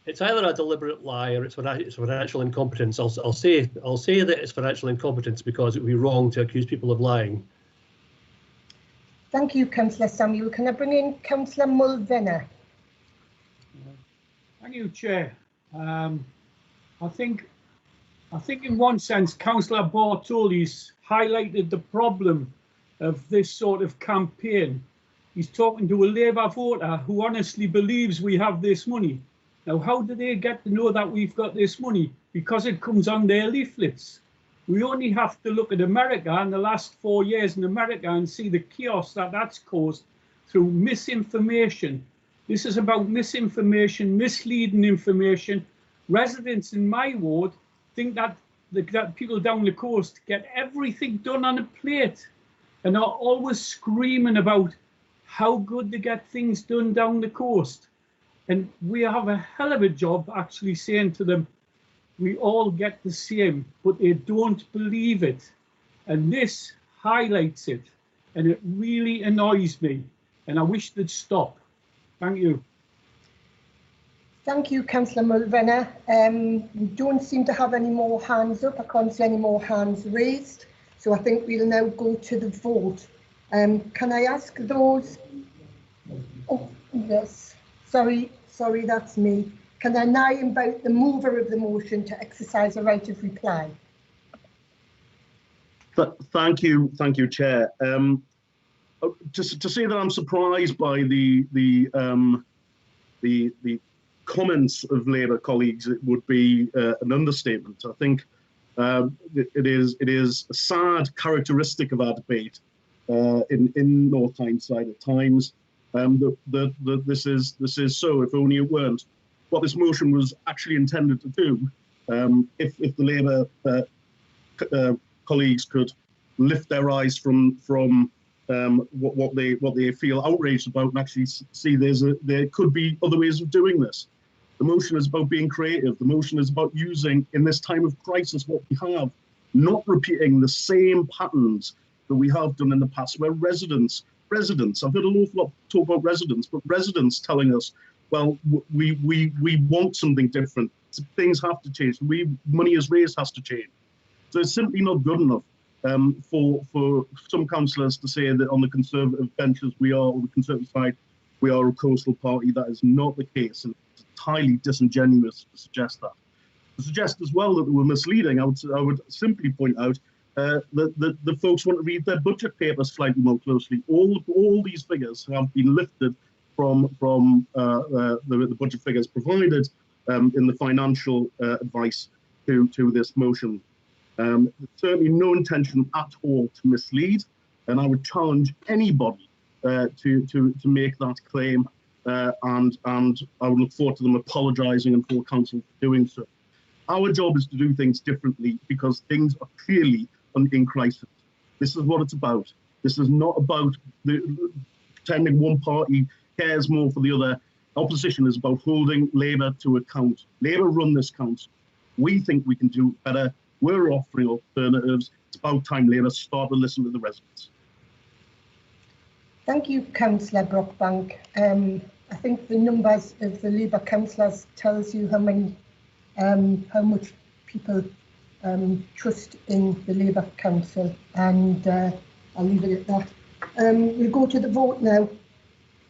a deliberate lie or it's financial incompetence. I'll say that it's financial incompetence because it would be wrong to accuse people of lying. Thank you, Councillor Samuel. Can I bring in Councillor Mulvena? Thank you, Chair. I think in one sense, Councillor Bartoli's highlighted the problem of this sort of campaign. He's talking to a Labour voter who honestly believes we have this money. Now, how do they get to know that we've got this money? Because it comes on their leaflets. We only have to look at America and the last 4 years in America and see the chaos that that's caused through misinformation. This is about misinformation, misleading information. Residents in my ward think that people down the coast get everything done on a plate and are always screaming about how good they get things done down the coast. And we have a hell of a job actually saying to them, we all get the same, but they don't believe it. And this highlights it. And it really annoys me. And I wish they'd stop. Thank you. Thank you, Councillor Mulvena. We don't seem to have any more hands up. I can't see any more hands raised. So I think we'll now go to the vote. Can I ask those? Oh, yes. Sorry, that's me. Can I now invite the mover of the motion to exercise a right of reply? Thank you, Chair. To say that I'm surprised by the comments of Labour colleagues, it would be an understatement. I think it is a sad characteristic of our debate in North Tyneside at times that this is so. If only it weren't. What this motion was actually intended to do, if the Labour colleagues could lift their eyes from what they feel outraged about and actually see there could be other ways of doing this. The motion is about being creative. The motion is about using, in this time of crisis, what we have, not repeating the same patterns that we have done in the past, where residents, I've heard an awful lot talk about residents, but residents telling us, well, we want something different. Things have to change. Money is raised has to change. So it's simply not good enough for some councillors to say that on the Conservative benches or the Conservative side, we are a coastal party. That is not the case, and it's entirely disingenuous to suggest that. To suggest as well that they were misleading, I would simply point out that the folks want to read their budget papers slightly more closely. All these figures have been lifted from the budget figures provided in the financial advice to this motion. Certainly no intention at all to mislead, and I would challenge anybody to make that claim, and I would look forward to them apologising and full council for doing so. Our job is to do things differently because things are clearly in crisis. This is what it's about. This is not about pretending one party cares more for the other. Opposition is about holding Labour to account. Labour run this council. We think we can do better. We're offering alternatives. It's about time Labour start to listen to the residents. Thank you, Councillor Brockbank. I think the numbers of the Labour councillors tells you how much people trust in the Labour Council, and I'll leave it at that. We'll go to the vote now.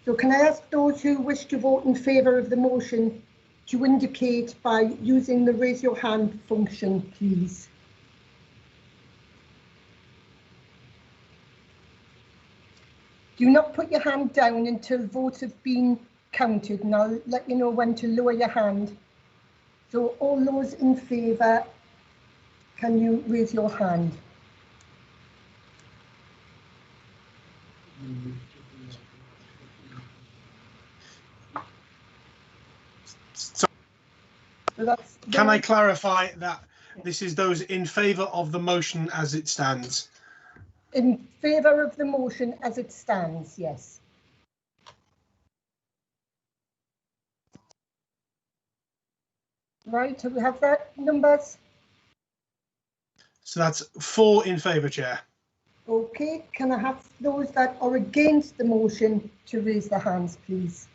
So can I ask those who wish to vote in favour of the motion to indicate by using the raise your hand function, please? Do not put your hand down until votes have been counted, and I'll let you know when to lower your hand. So all those in favour, can you raise your hand? Can I clarify that this is those in favour of the motion as it stands? In favour of the motion as it stands, yes. Right, do we have that numbers? So that's 4 in favour, Chair. Okay, can I have those that are against the motion to raise their hands, please?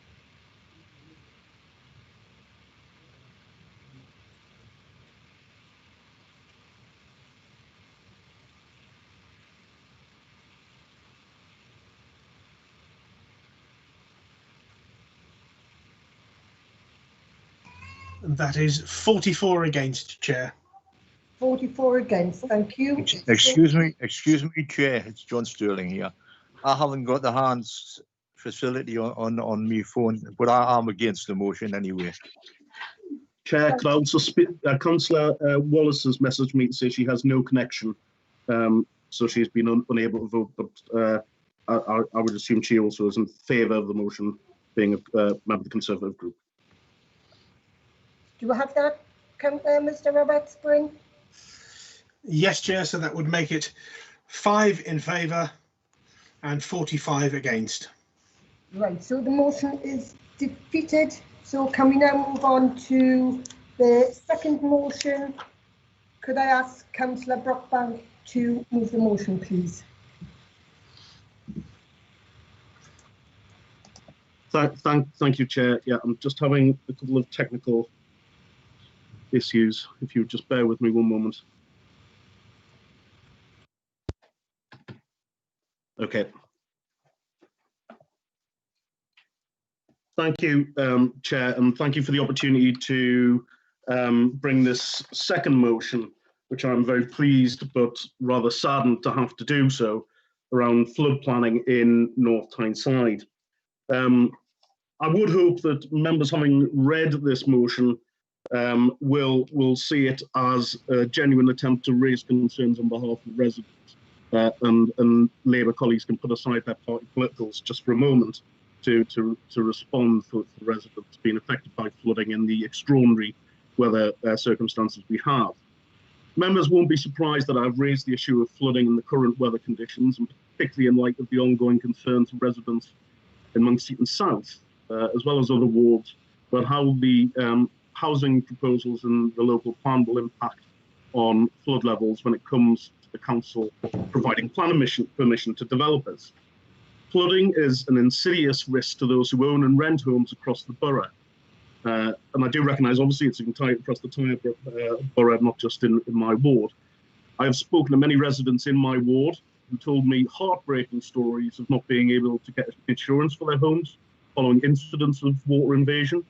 And that is 44 against, Chair. 44 against, thank you. Excuse me, Chair, it's John Sterling here. I haven't got the hands facility on my phone, but I am against the motion anyway. Chair, could I also speak? Councillor Wallace has messaged me to say she has no connection, so she's been unable to vote, but I would assume she also is in favour of the motion, being a member of the Conservative group. Do I have that, Mr. Roberts-Bryn? Yes, Chair, so that would make it 5 in favour and 45 against. Right, so the motion is defeated. So can we now move on to the second motion? Could I ask Councillor Brockbank to move the motion, please? Thank you, Chair. Yeah, I'm just having a couple of technical issues. If you would just bear with me one moment. Okay. Thank you, Chair, and thank you for the opportunity to bring this second motion, which I'm very pleased but rather saddened to have to do so, around flood planning in North Tyneside. I would hope that members, having read this motion, will see it as a genuine attempt to raise concerns on behalf of residents, and Labour colleagues can put aside their party politicals just for a moment to respond for residents being affected by flooding in the extraordinary weather circumstances we have. Members won't be surprised that I've raised the issue of flooding in the current weather conditions, and particularly in light of the ongoing concerns of residents in Monkston South, as well as other wards, about how the housing proposals in the local plan will impact on flood levels when it comes to the council providing plan permission to developers. Flooding is an insidious risk to those who own and rent homes across the borough. And I do recognise, obviously, it's across the entire borough, not just in my ward. I have spoken to many residents in my ward who told me heartbreaking stories of not being able to get insurance for their homes following incidents of water invasion,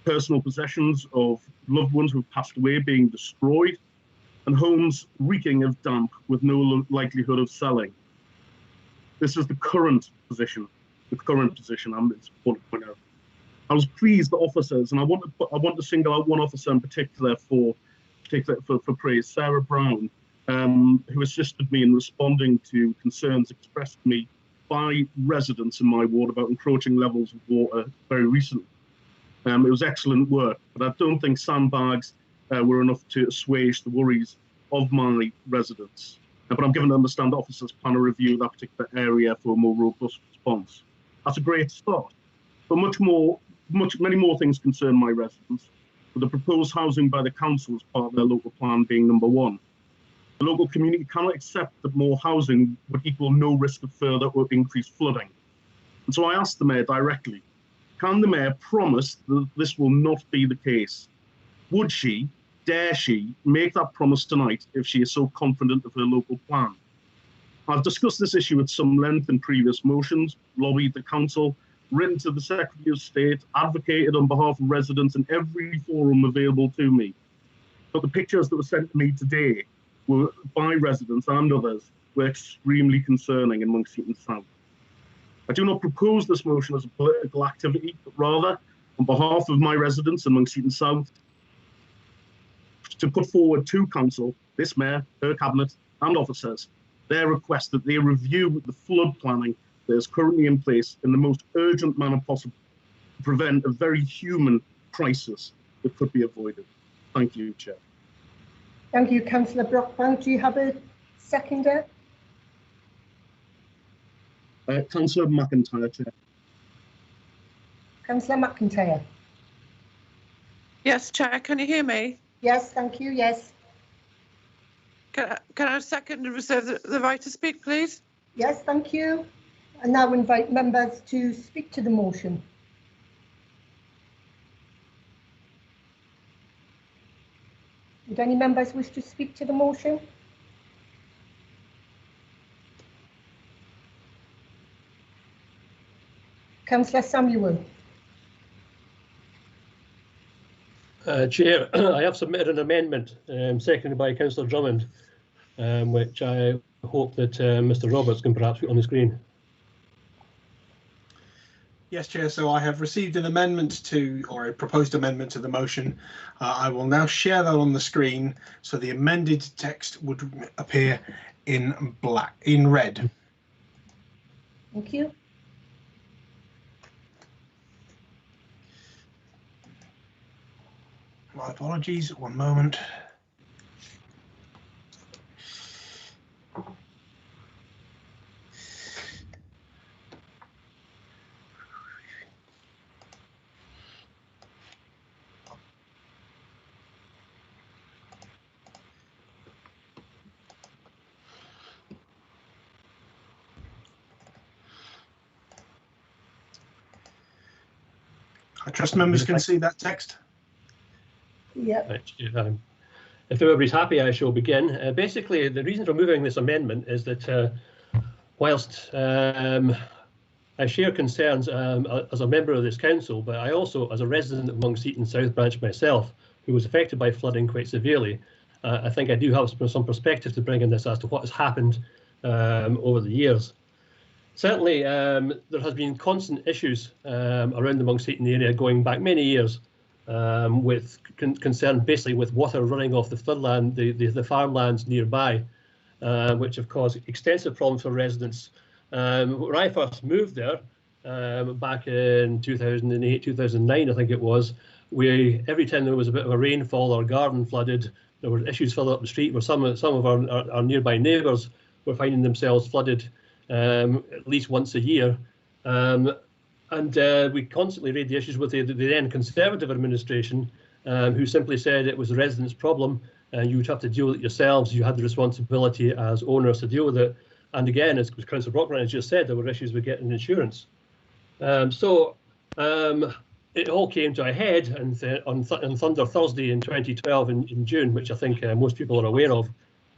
personal possessions of loved ones who have passed away being destroyed, and homes reeking of damp with no likelihood of selling. This is the current position. It's important to point out. I was pleased that officers, and I want to single out one officer in particular for praise, Sarah Brown, who assisted me in responding to concerns expressed to me by residents in my ward about encroaching levels of water very recently. It was excellent work, but I don't think sandbags were enough to assuage the worries of my residents. But I'm given to understand that officers plan to review that particular area for a more robust response. That's a great start, but many more things concern my residents, with the proposed housing by the council as part of their local plan being number one. The local community cannot accept that more housing would equal no risk of further or increased flooding. And so I asked the Mayor directly, can the Mayor promise that this will not be the case? Would she, dare she, make that promise tonight if she is so confident of her local plan? I've discussed this issue at some length in previous motions, lobbied the council, written to the Secretary of State, advocated on behalf of residents in every forum available to me. But the pictures that were sent to me today were by residents and others were extremely concerning in Monk Seaton South. I do not propose this motion as a political activity, but rather, on behalf of my residents in Monk Seaton South, to put forward to Council, this Mayor, her Cabinet and officers, their request that they review the flood planning that is currently in place in the most urgent manner possible to prevent a very human crisis that could be avoided. Thank you, Chair. Thank you, Councillor Brockbank. Do you have a seconder? Councillor McIntyre, Chair. Councillor McIntyre. Yes, Chair, can you hear me? Yes, thank you, yes. Can I second and reserve the right to speak, please? Yes, thank you. I now invite members to speak to the motion. Would any members wish to speak to the motion? Councillor Samuel. Chair, I have submitted an amendment, seconded by Councillor Drummond, which I hope that Mr. Roberts can perhaps put on the screen. Yes, Chair. So I have received an amendment to, or a proposed amendment to the motion. I will now share that on the screen, so the amended text would appear in red. Thank you. My apologies, one moment. I trust members can see that text. Yeah. If everybody's happy, I shall begin. Basically, the reason for moving this amendment is that whilst I share concerns as a member of this council, but I also, as a resident of Monk Seaton South Branch myself, who was affected by flooding quite severely, I think I do have some perspective to bring in this as to what has happened over the years. Certainly, there has been constant issues around the Monk Seaton area going back many years, with concern basically with water running off the floodland, the farmlands nearby, which have caused extensive problems for residents. When I first moved there, back in 2008, 2009, I think it was, every time there was a bit of a rainfall or garden flooded, there were issues further up the street where some of our nearby neighbours were finding themselves flooded at least once a year. And we constantly raised the issues with the then Conservative administration, who simply said it was the residents' problem and you would have to deal with it yourselves. You had the responsibility as owners to deal with it. And again, as Councillor Brockman has just said, there were issues with getting insurance. It all came to a head on Thunder Thursday in 2012 in June, which I think most people are aware of.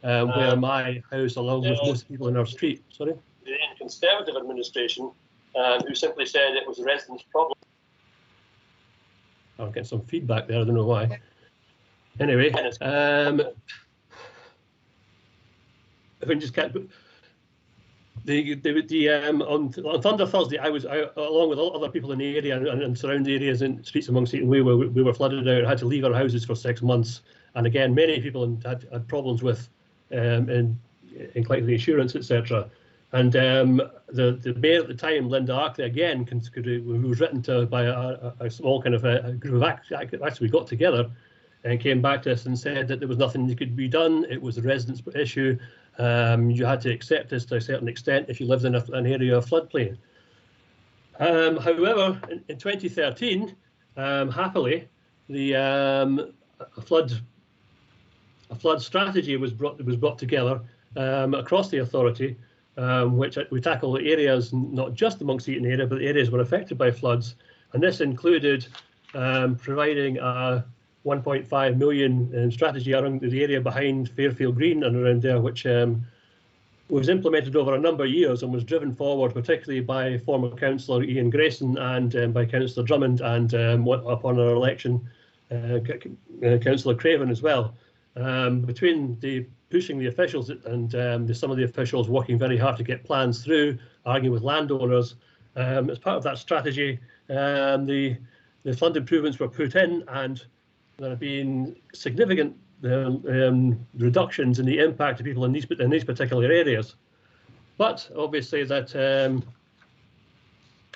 where my house, along with most people in our street, sorry, the Conservative administration, who simply said it was the residents' problem. I'll get some feedback there. I don't know why. Anyway, if we just can't. On Thunder Thursday, I along with other people in the area and surrounding areas and streets among Seaton Way, we were flooded out, had to leave our houses for 6 months. And again, many people had problems with collecting the insurance, etc. And the mayor at the time, Linda Arkley, again, who was written to by a small kind of a group of activists, we got together and came back to us and said that there was nothing that could be done. It was the residents' issue. You had to accept this to a certain extent if you lived in an area of floodplain. However, in 2013, happily, a flood strategy was brought together across the authority, which we tackle the areas not just amongst the Eaton area, but the areas were affected by floods, and this included providing a 1.5 million strategy around the area behind Fairfield Green and around there, which was implemented over a number of years and was driven forward particularly by former councillor Ian Grayson and by Councillor Drummond and upon our election, Councillor Craven as well. Between pushing the officials and some of the officials working very hard to get plans through, arguing with landowners, as part of that strategy, the flood improvements were put in, and there have been significant reductions in the impact of people in these particular areas. But obviously that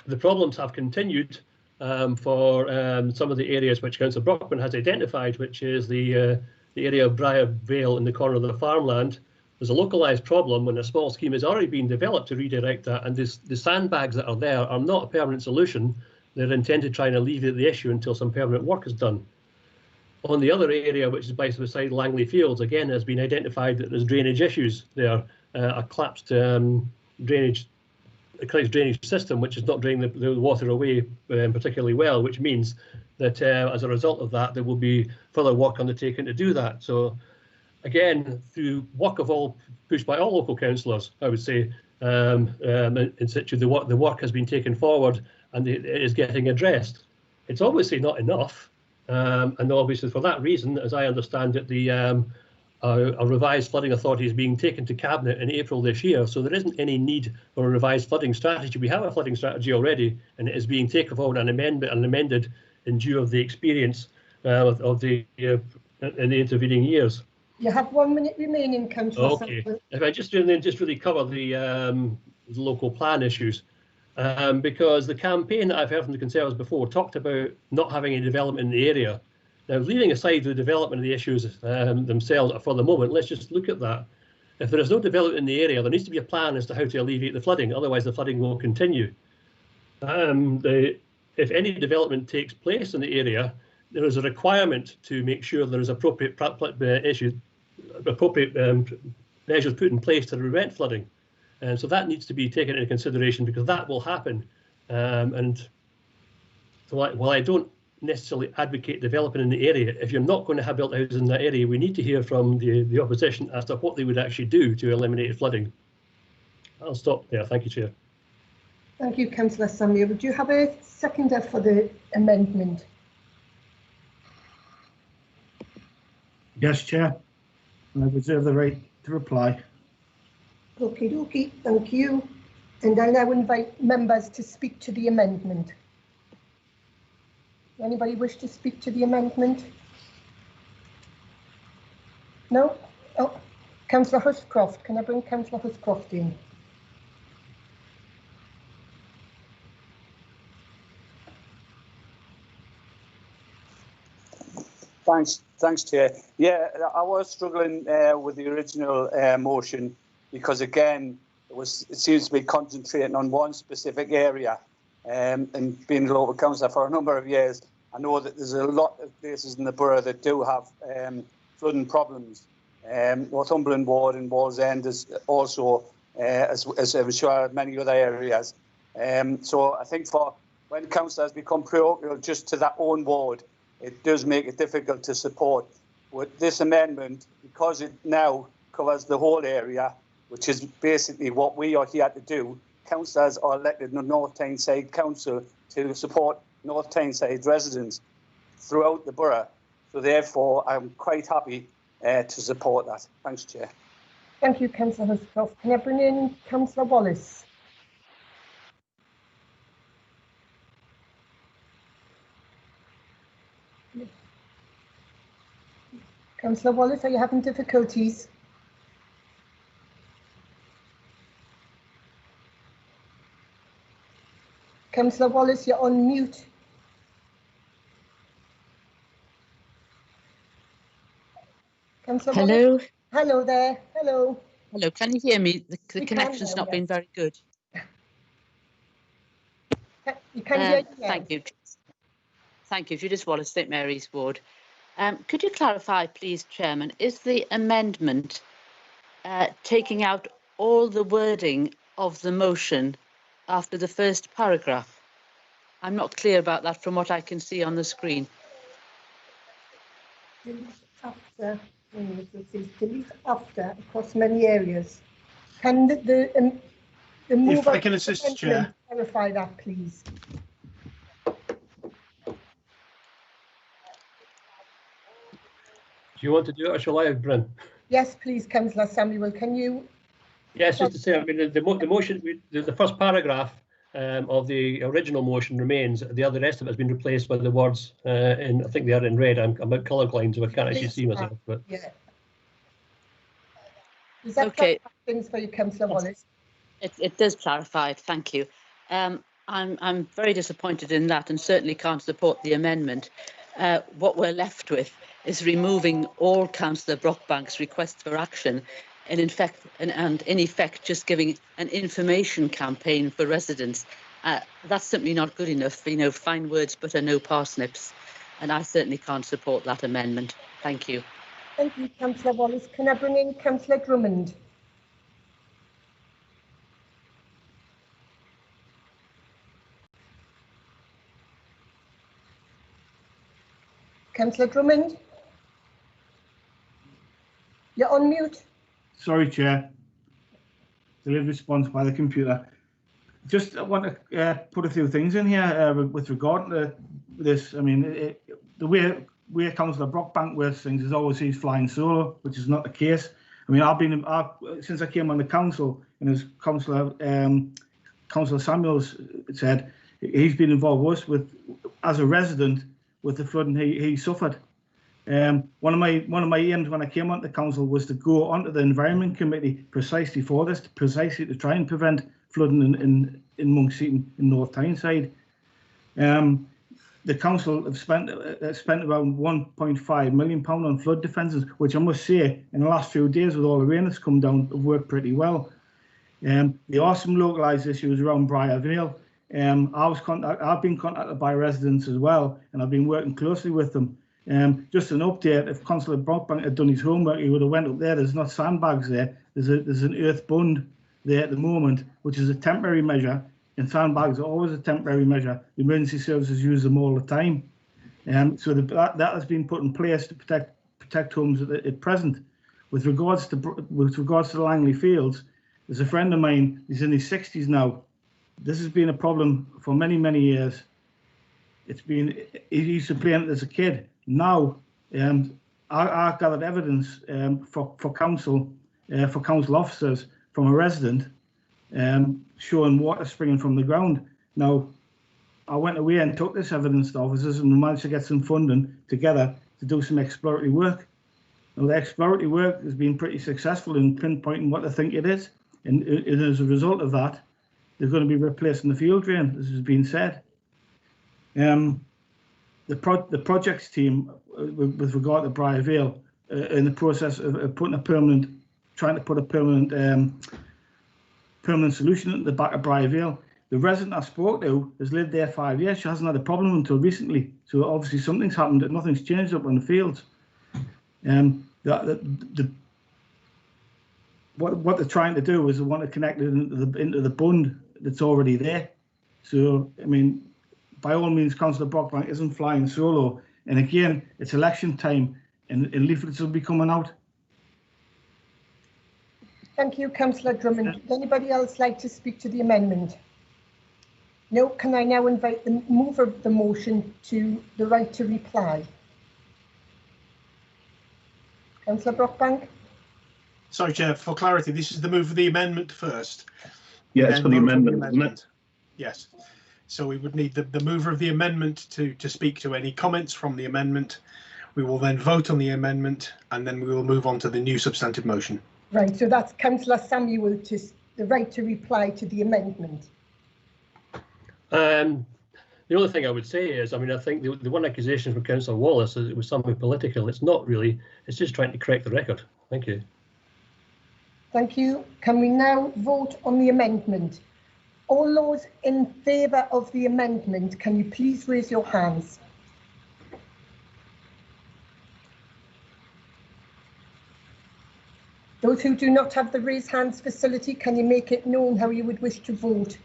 the problems have continued for some of the areas which Councillor Brockman has identified, which is the area of Briar Vale in the corner of the farmland. There's a localised problem when a small scheme is already being developed to redirect that, and the sandbags that are there are not a permanent solution. They're intended to try and alleviate the issue until some permanent work is done. On the other area, which is beside Langley Fields, again has been identified that there's drainage issues there, a collapsed drainage system, which is not draining the water away particularly well, which means that as a result of that, there will be further work undertaken to do that. So again, through work of all, pushed by all local councillors, I would say, in situ, the work has been taken forward and it is getting addressed. It's obviously not enough. And obviously for that reason, as I understand it, a revised flooding authority is being taken to Cabinet in April this year, so there isn't any need for a revised flooding strategy. We have a flooding strategy already, and it is being taken forward and amended in view of the experience of the in the intervening years. You have 1 minute remaining, Councillor. Okay, if I just really cover the local plan issues. Because the campaign that I've heard from the Conservatives before talked about not having any development in the area. Now, leaving aside the development of the issues themselves for the moment, let's just look at that. If there is no development in the area, there needs to be a plan as to how to alleviate the flooding, otherwise the flooding will continue. If any development takes place in the area, there is a requirement to make sure there is appropriate measures put in place to prevent flooding. And so that needs to be taken into consideration because that will happen. And so while I don't necessarily advocate developing in the area, if you're not going to have built houses in that area, we need to hear from the opposition as to what they would actually do to eliminate flooding. I'll stop there. Thank you, Chair. Thank you, Councillor Samuel. Would you have a seconder for the amendment? Yes, Chair. I reserve the right to reply. Okie dokie, thank you. And I now invite members to speak to the amendment. Anybody wish to speak to the amendment? No? Oh, Councillor Huscroft. Can I bring Councillor Huscroft in? Thanks, Chair. Yeah, I was struggling with the original motion because, again, it seems to be concentrating on one specific area. And being a local councillor for a number of years, I know that there's a lot of places in the borough that do have flooding problems. Northumberland Ward and Wallsend is also, as I'm sure, many other areas. So I think for when councillors become parochial just to their own ward, it does make it difficult to support. With this amendment, because it now covers the whole area, which is basically what we are here to do. Councillors are elected in the North Tyneside Council to support North Tyneside residents throughout the borough. So therefore, I'm quite happy to support that. Thanks, Chair. Thank you, Councillor Huscroft. Can I bring in Councillor Wallace? Councillor Wallace, are you having difficulties? Councillor Wallace, you're on mute. Councillor Hello. Wallace? Hello there. Hello. Hello. Can you hear me? The We connection's can now, not been yes. very good. You can hear you now. Thank you. Thank you. Judith Wallace, St Mary's Ward. Could you clarify, please, Chairman, is the amendment taking out all the wording of the motion after the first paragraph? I'm not clear about that from what I can see on the screen. Delete after, it says delete after across many areas. Can the mover If I can assist, Chair. clarify that, please? Do you want to do it or shall I, Bryn? Yes, please, Councillor Samuel. Can you? Yes, just to say, I mean, the motion, the first paragraph of the original motion remains. The other rest of it has been replaced by the words, I think they are in red. I'm a bit colourblind, so I can't actually see myself. But Yeah. Does that Okay. clarify things for you, Councillor Wallace? It does clarify it. Thank you. I'm very disappointed in that and certainly can't support the amendment. What we're left with is removing all Councillor Brockbank's requests for action and in effect just giving an information campaign for residents. That's simply not good enough. You know, fine words but are no parsnips, and I certainly can't support that amendment. Thank you. Thank you, Councillor Wallace. Can I bring in Councillor Drummond? Councillor Drummond? You're on mute. Sorry, Chair. Delayed response by the computer. Just want to put a few things in here with regard to this. I mean, the way Councillor Brockbank works things is always he's flying solo, which is not the case. I mean, since I came on the council, and as Councillor Samuels said, he's been involved with us as a resident with the flooding he suffered. One of my aims when I came onto the council was to go onto the Environment Committee precisely for this, precisely to try and prevent flooding in Monkseaton in North Tyneside. The council have spent around £1.5 million on flood defences, which I must say in the last few days with all the rain that's come down have worked pretty well. There are some localised issues around Briar Vale. I've been contacted by residents as well, and I've been working closely with them. Just an update: if Councillor Brockbank had done his homework, he would have went up there. There's not sandbags there. There's an earth bund there at the moment, which is a temporary measure, and sandbags are always a temporary measure. The emergency services use them all the time, so that has been put in place to protect homes at present. With regards to the Langley Fields, there's a friend of mine. He's in his 60s now. This has been a problem for many years. He used to play in it as a kid. Now, I gathered evidence for council officers from a resident showing water springing from the ground. Now, I went away and took this evidence to officers and managed to get some funding together to do some exploratory work. Now, the exploratory work has been pretty successful in pinpointing what they think it is, and as a result of that, they're going to be replacing the field drain, as has been said. The projects team, with regard to Briar Vale, in the process of trying to put a permanent solution at the back of Briar Vale. The resident I spoke to has lived there 5 years. She hasn't had a problem until recently. So obviously something's happened. Nothing's changed up in the fields. What they're trying to do is they want to connect it into the bund that's already there. So I mean, by all means, Councillor Brockbank isn't flying solo. And again, it's election time, and leaflets will be coming out. Thank you, Councillor Drummond. Would anybody else like to speak to the amendment? No. Can I now invite the mover of the motion to the right to reply? Councillor Brockbank? Sorry, Chair, for clarity, this is the move of the amendment first. Yeah, it's for the amendment, isn't it? Yes. So we would need the mover of the amendment to speak to any comments from the amendment. We will then vote on the amendment and then we will move on to the new substantive motion. Right, so that's Councillor Samuel to the right to reply to the amendment. The only thing I would say is, I mean, I think the one accusation from Councillor Wallace is it was something political. It's not really. It's just trying to correct the record. Thank you. Thank you. Can we now vote on the amendment? All those in favour of the amendment, can you please raise your hands? Those who do not have the raise hands facility, can you make it known how you would wish to vote?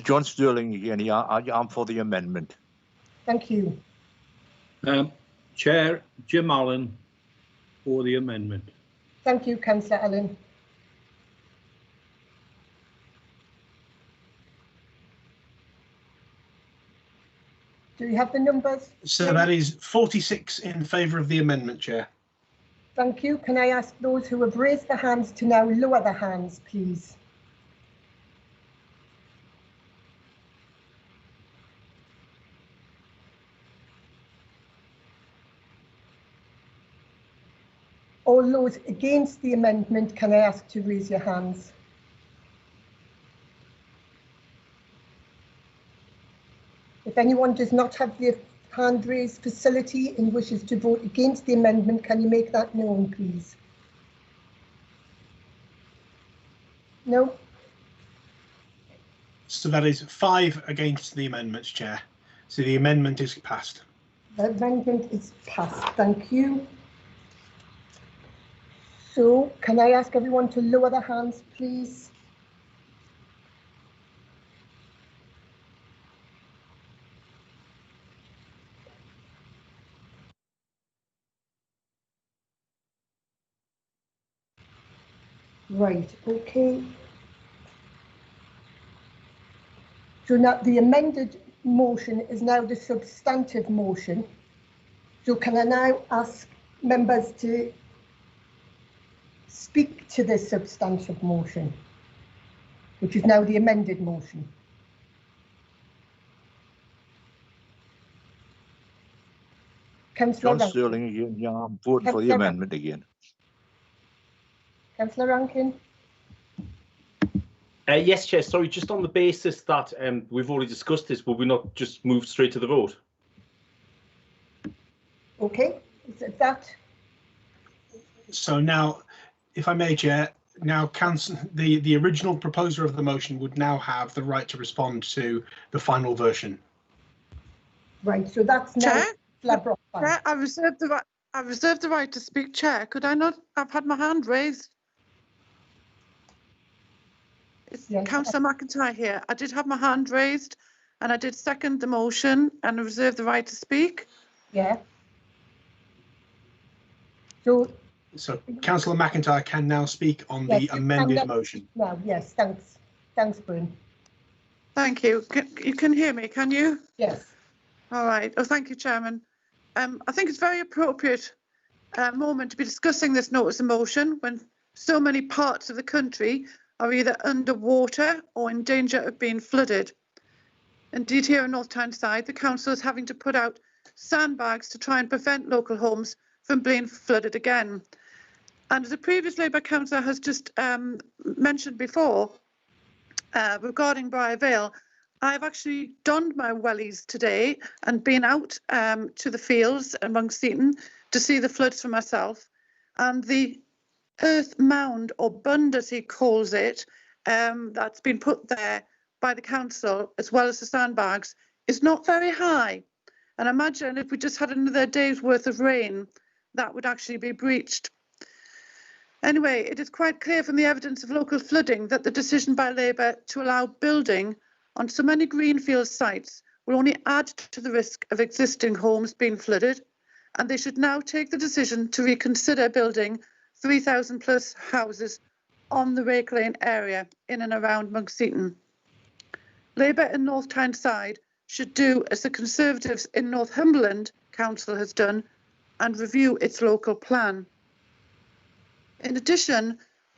John Sterling again. Yeah, I'm for the amendment. Thank you. Chair, Jim Allen for the amendment. Thank you, Councillor Allen. Do you have the numbers? So that is 46 in favour of the amendment, Chair. Thank you. Can I ask those who have raised their hands to now lower their hands, please? All those against the amendment, can I ask to raise your hands? If anyone does not have the hand raise facility and wishes to vote against the amendment, can you make that known, please? No? So that is 5 against the amendment, Chair. So the amendment is passed. The amendment is passed. Thank you. So can I ask everyone to lower their hands, please? Right, okay. So now the amended motion is now the substantive motion. So can I now ask members to speak to this substantive motion, which is now the amended motion? Councillor John Sterling again. Yeah, I'm voting for the amendment again. Councillor Rankin? Yes, Chair. Sorry, just on the basis that we've already discussed this, will we not just move straight to the vote? Okay, is that? So now, if I may, Chair, now the original proposer of the motion would now have the right to respond to the final version. Right, so that's now. Chair, I reserve the right to speak, Chair. Could I not? I've had my hand raised. It's yes. Councillor McIntyre here. I did have my hand raised and I did second the motion and I reserve the right to speak. Yeah. So Councillor McIntyre can now speak on the amended motion. No, yes, thanks. Thanks, Bryn. Thank you. You can hear me, can you? Yes. All right. Oh, thank you, Chairman. I think it's very appropriate moment to be discussing this notice of motion when so many parts of the country are either underwater or in danger of being flooded. Indeed, here in North Tyneside, the council is having to put out sandbags to try and prevent local homes from being flooded again. And as a previous Labour councillor has just mentioned before, regarding Briar Vale, I've actually donned my wellies today and been out to the fields among Seaton to see the floods for myself. And the earth mound, or bund as he calls it, that's been put there by the council, as well as the sandbags, is not very high. And imagine if we just had another day's worth of rain, that would actually be breached. Anyway, it is quite clear from the evidence of local flooding that the decision by Labour to allow building on so many greenfield sites will only add to the risk of existing homes being flooded, and they should now take the decision to reconsider building 3,000 plus houses on the Rake Lane area in and around Monkseaton. Labour in North Tyneside should do as the Conservatives in Northumberland Council has done and review its local plan. In addition,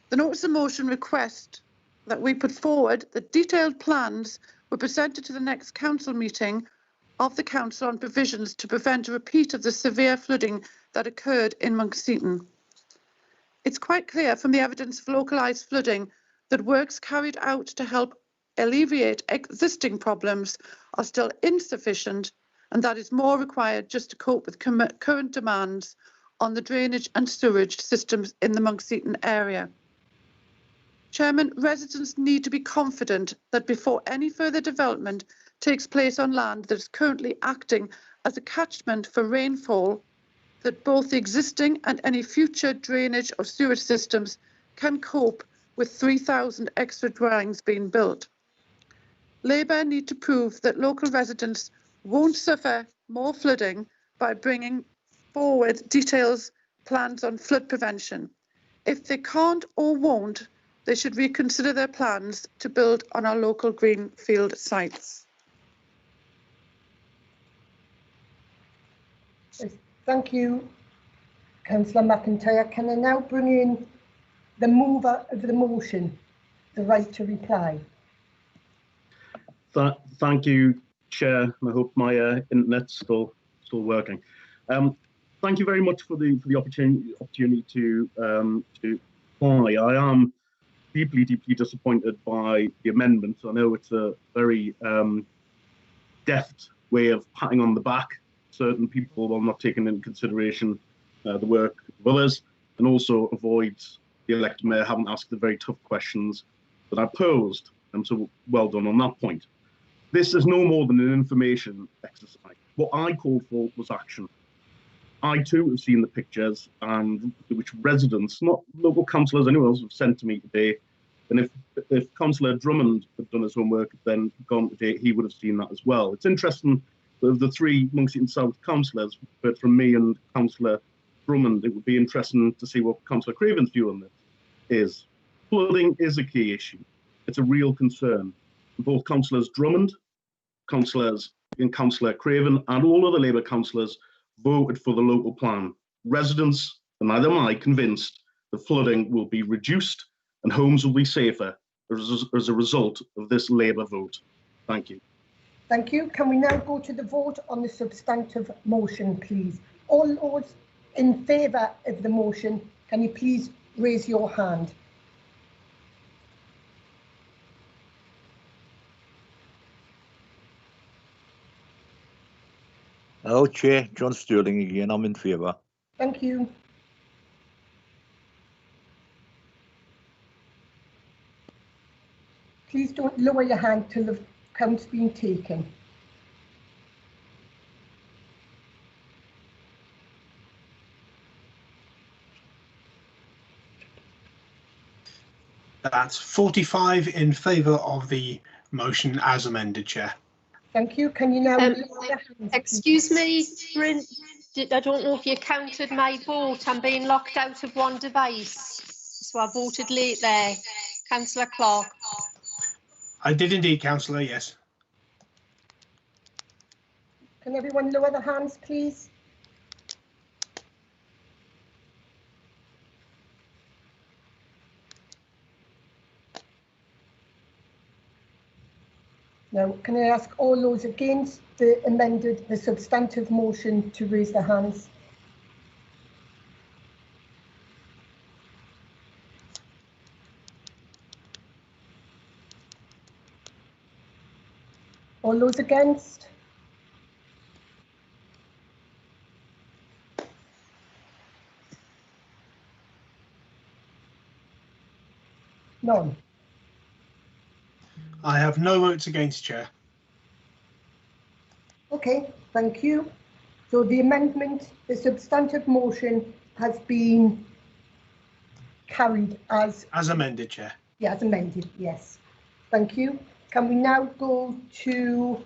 the notice of motion request that we put forward that detailed plans were presented to the next council meeting of the council on provisions to prevent a repeat of the severe flooding that occurred in Monkseaton. It's quite clear from the evidence of localised flooding that works carried out to help alleviate existing problems are still insufficient, and that is more required just to cope with current demands on the drainage and sewage systems in the Monkseaton area. Chairman, residents need to be confident that before any further development takes place on land that is currently acting as a catchment for rainfall, that both the existing and any future drainage or sewage systems can cope with 3,000 extra dwellings being built. Labour need to prove that local residents won't suffer more flooding by bringing forward details plans on flood prevention. If they can't or won't, they should reconsider their plans to build on our local greenfield sites. Thank you, Councillor McIntyre. Can I now bring in the mover of the motion, the right to reply? Thank you, Chair. I hope my internet's still working. Thank you very much for the opportunity to reply. I am deeply disappointed by the amendment. I know it's a very deft way of patting on the back certain people while not taking into consideration the work of others, and also avoids the elected mayor having asked the very tough questions that I posed. And so well done on that point. This is no more than an information exercise. What I called for was action. I too have seen the pictures and which residents, not local councillors, anyone else, have sent to me today. And if Councillor Drummond had done his homework, then gone today, he would have seen that as well. It's interesting that of the three Monkseaton South councillors, but from me and Councillor Drummond, it would be interesting to see what Councillor Craven's view on this is. Flooding is a key issue. It's a real concern. Both Councillors Drummond, Councillor Craven, and all other Labour councillors voted for the local plan. Residents, and neither am I, convinced that flooding will be reduced and homes will be safer as a result of this Labour vote. Thank you. Thank you. Can we now go to the vote on the substantive motion, please? All those in favour of the motion, can you please raise your hand? Hello, Chair. John Sterling again. I'm in favour. Thank you. Please don't lower your hand till the count's been taken. That's 45 in favour of the motion as amended, Chair. Thank you. Can you now... Excuse me, Bryn, I don't know if you counted my vote. I'm being locked out of one device. So I voted late there. Councillor Clark. I did indeed, Councillor, yes. Can everyone lower their hands, please? Now, can I ask all those against the substantive motion to raise their hands? All those against? None. I have no votes against, Chair. Okay, thank you. So the amendment, the substantive motion has been carried as amended, Chair. Yeah, as amended, yes. Thank you. Can we now go to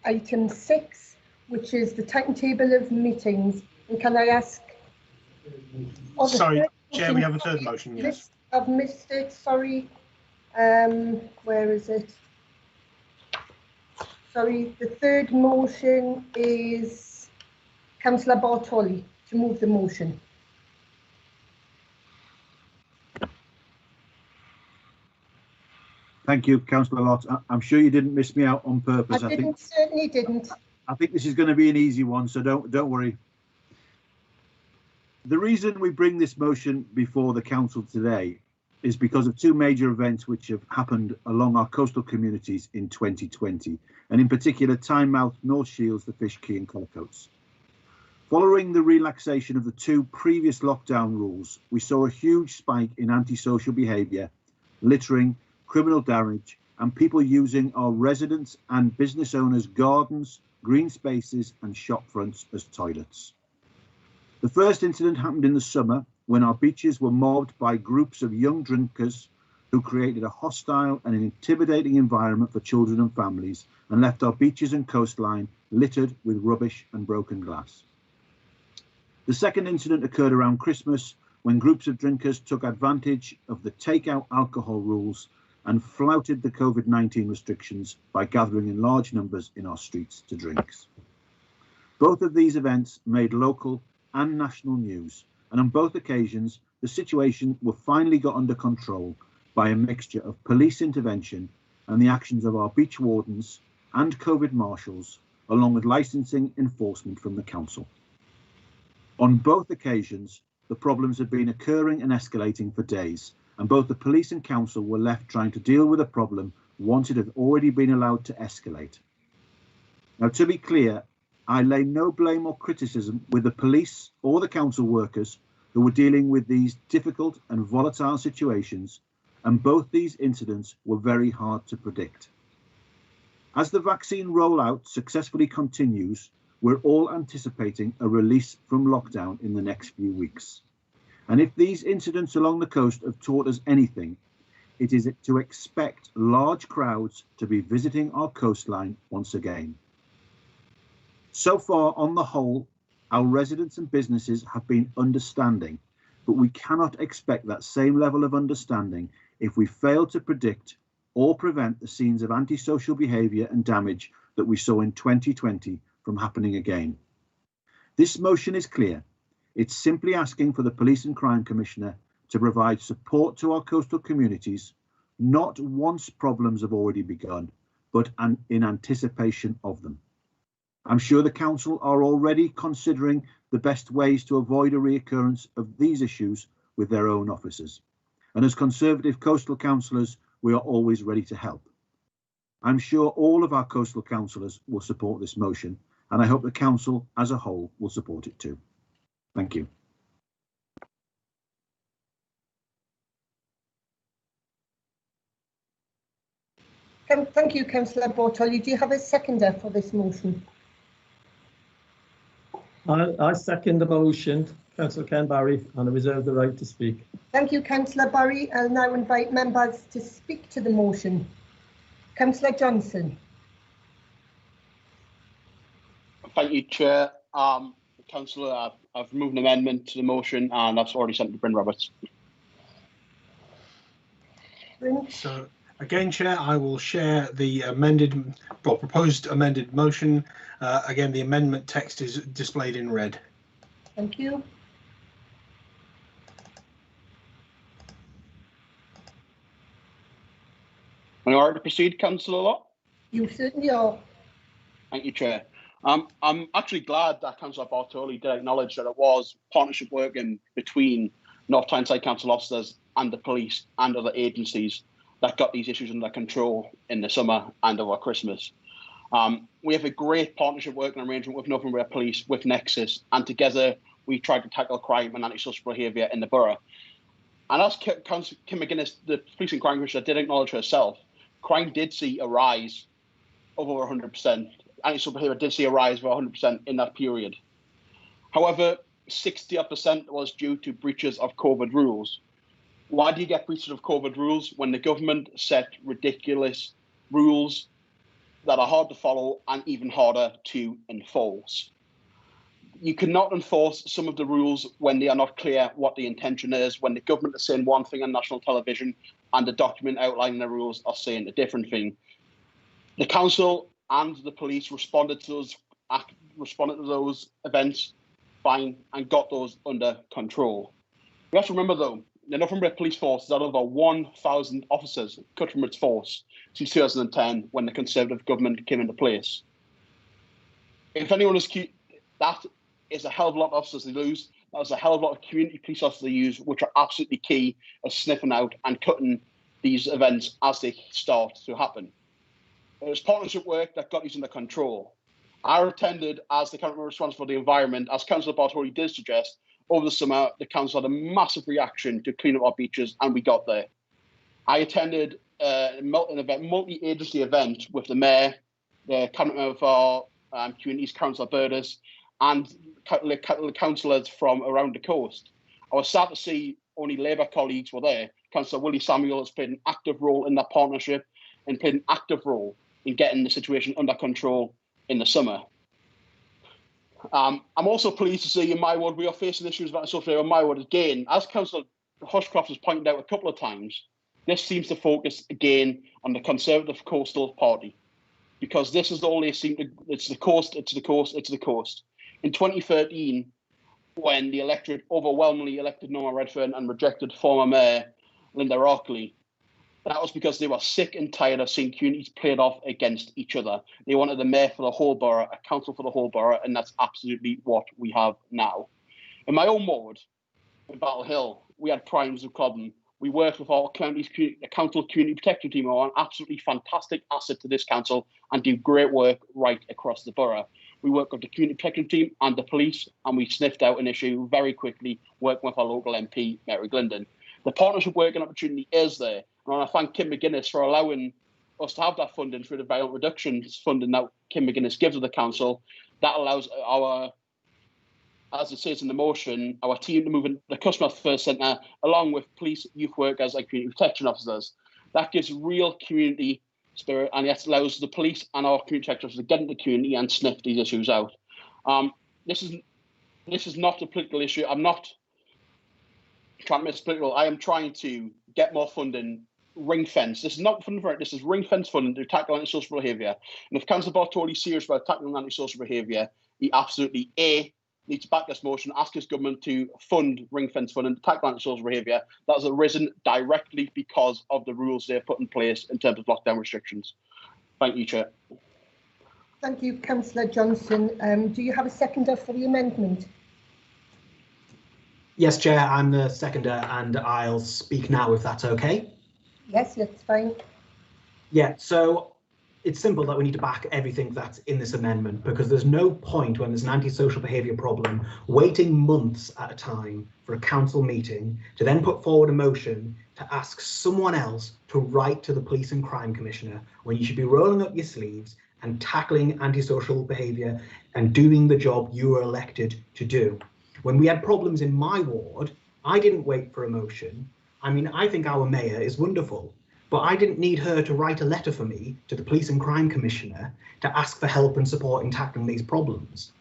item 6, which is the timetable of meetings? And can I ask Oh, the Sorry, third Chair, we motion, have a third motion, yes. I've missed it, sorry. Where is it? Sorry, the third motion is Councillor Bartoli to move the motion. Thank you, Councillor Lott. I'm sure you didn't miss me out on purpose. I didn't, certainly didn't. I think this is going to be an easy one, so don't worry. The reason we bring this motion before the council today is because of two major events which have happened along our coastal communities in 2020, and in particular Tynemouth, North Shields, the Fish Quay and Cullercoats. Following the relaxation of the two previous lockdown rules, we saw a huge spike in antisocial behaviour, littering, criminal damage, and people using our residents' and business owners' gardens, green spaces and shop fronts as toilets. The first incident happened in the summer when our beaches were mobbed by groups of young drinkers who created a hostile and intimidating environment for children and families and left our beaches and coastline littered with rubbish and broken glass. The second incident occurred around Christmas when groups of drinkers took advantage of the takeout alcohol rules and flouted the COVID-19 restrictions by gathering in large numbers in our streets to drinks. Both of these events made local and national news, and on both occasions the situation was finally got under control by a mixture of police intervention and the actions of our beach wardens and COVID marshals, along with licensing enforcement from the council. On both occasions, the problems had been occurring and escalating for days, and both the police and council were left trying to deal with a problem once it had already been allowed to escalate. Now, to be clear, I lay no blame or criticism with the police or the council workers who were dealing with these difficult and volatile situations, and both these incidents were very hard to predict. As the vaccine rollout successfully continues, we're all anticipating a release from lockdown in the next few weeks. And if these incidents along the coast have taught us anything, it is to expect large crowds to be visiting our coastline once again. So far, on the whole, our residents and businesses have been understanding, but we cannot expect that same level of understanding if we fail to predict or prevent the scenes of antisocial behaviour and damage that we saw in 2020 from happening again. This motion is clear. It's simply asking for the Police and Crime Commissioner to provide support to our coastal communities, not once problems have already begun, but in anticipation of them. I'm sure the council are already considering the best ways to avoid a reoccurrence of these issues with their own officers. And as Conservative coastal councillors, we are always ready to help. I'm sure all of our coastal councillors will support this motion, and I hope the council as a whole will support it too. Thank you. Thank you, Councillor Bartoli. Do you have a seconder for this motion? I second the motion, Councillor Ken Barry, and I reserve the right to speak. Thank you, Councillor Barry. I'll now invite members to speak to the motion. Councillor Johnson. Thank you, Chair. Councillor, I've moved an amendment to the motion and I've already sent it to Bryn Roberts. So again, Chair, I will share the proposed amended motion. Again, the amendment text is displayed in red. Thank you. Am I all right to proceed, Councillor Lott? You certainly are. Thank you, Chair. I'm actually glad that Councillor Bartoli did acknowledge that it was partnership working between North Tyneside Council officers and the police and other agencies that got these issues under control in the summer and over Christmas. We have a great partnership working arrangement with Northern Wales Police, with Nexus, and together we tried to tackle crime and antisocial behaviour in the borough. And as Councillor Kim McGuinness, the Police and Crime Commissioner, did acknowledge herself, crime did see a rise of over 100%. Antisocial behaviour did see a rise of 100% in that period. However, 60% was due to breaches of COVID rules. Why do you get breaches of COVID rules? When the government set ridiculous rules that are hard to follow and even harder to enforce. you cannot enforce some of the rules when they are not clear what the intention is, when the government is saying one thing on national television and the document outlining the rules are saying a different thing. The council and the police responded to those events fine and got those under control. We have to remember, though, the Northumberland Police Force has had over 1,000 officers cut from its force since 2010 when the Conservative government came into place. If anyone is that is a hell of a lot of officers they lose. That is a hell of a lot of community police officers they use, which are absolutely key at sniffing out and cutting these events as they start to happen. It was partnership work that got these under control. I attended, as the council responsible for the environment, as Councillor Bartoli did suggest, over the summer, the council had a massive reaction to clean up our beaches, and we got there. I attended an multi-agency event with the mayor, the cabinet member for communities, Councillor Burders, and councillors from around the coast. I was sad to see only Labour colleagues were there. Councillor Willie Samuel has played an active role in that partnership and played an active role in getting the situation under control in the summer. I'm also pleased to see in my ward we are facing issues about social in my ward again. As Councillor Hushcroft has pointed out a couple of times, this seems to focus again on the Conservative Coastal Party, because this is all they seem to. It's the coast. It's the coast. It's the coast. In 2013, when the electorate overwhelmingly elected Norma Redfern and rejected former Mayor Linda Rockley, that was because they were sick and tired of seeing communities played off against each other. They wanted a mayor for the whole borough, a council for the whole borough, and that's absolutely what we have now. In my own ward, in Battle Hill, we had crimes of Cobham. We worked with our council community protection team, who are an absolutely fantastic asset to this council and do great work right across the borough. We worked with the community protection team and the police, and we sniffed out an issue very quickly, working with our local MP, Mary Glendon. The partnership working opportunity is there. And I want to thank Kim McGuinness for allowing us to have that funding through the violent reductions funding that Kim McGuinness gives to the council. That allows our, as it says in the motion, our team to move in the Customer First Centre along with police, youth workers and community protection officers. That gives real community spirit, and it allows the police and our community protection officers to get into the community and sniff these issues out. This is not a political issue. I'm not trying to make it political. I am trying to get more funding, ring fence. This is not funding for it. This is ring fence funding to tackle antisocial behaviour. And if Councillor Bartoli is serious about tackling antisocial behaviour, he absolutely needs to back this motion, ask his government to fund ring fence funding to tackle antisocial behaviour that has arisen directly because of the rules they've put in place in terms of lockdown restrictions. Thank you, Chair. Thank you, Councillor Johnson. Do you have a seconder for the amendment? Yes, Chair, I'm the seconder and I'll speak now if that's okay. Yes, that's fine. Yeah, so it's simple that we need to back everything that's in this amendment, because there's no point when there's an antisocial behaviour problem waiting months at a time for a council meeting to then put forward a motion to ask someone else to write to the Police and Crime Commissioner when you should be rolling up your sleeves and tackling antisocial behaviour and doing the job you were elected to do. When we had problems in my ward, I didn't wait for a motion. I mean, I think our mayor is wonderful, but I didn't need her to write a letter for me to the Police and Crime Commissioner to ask for help and support in tackling these problems.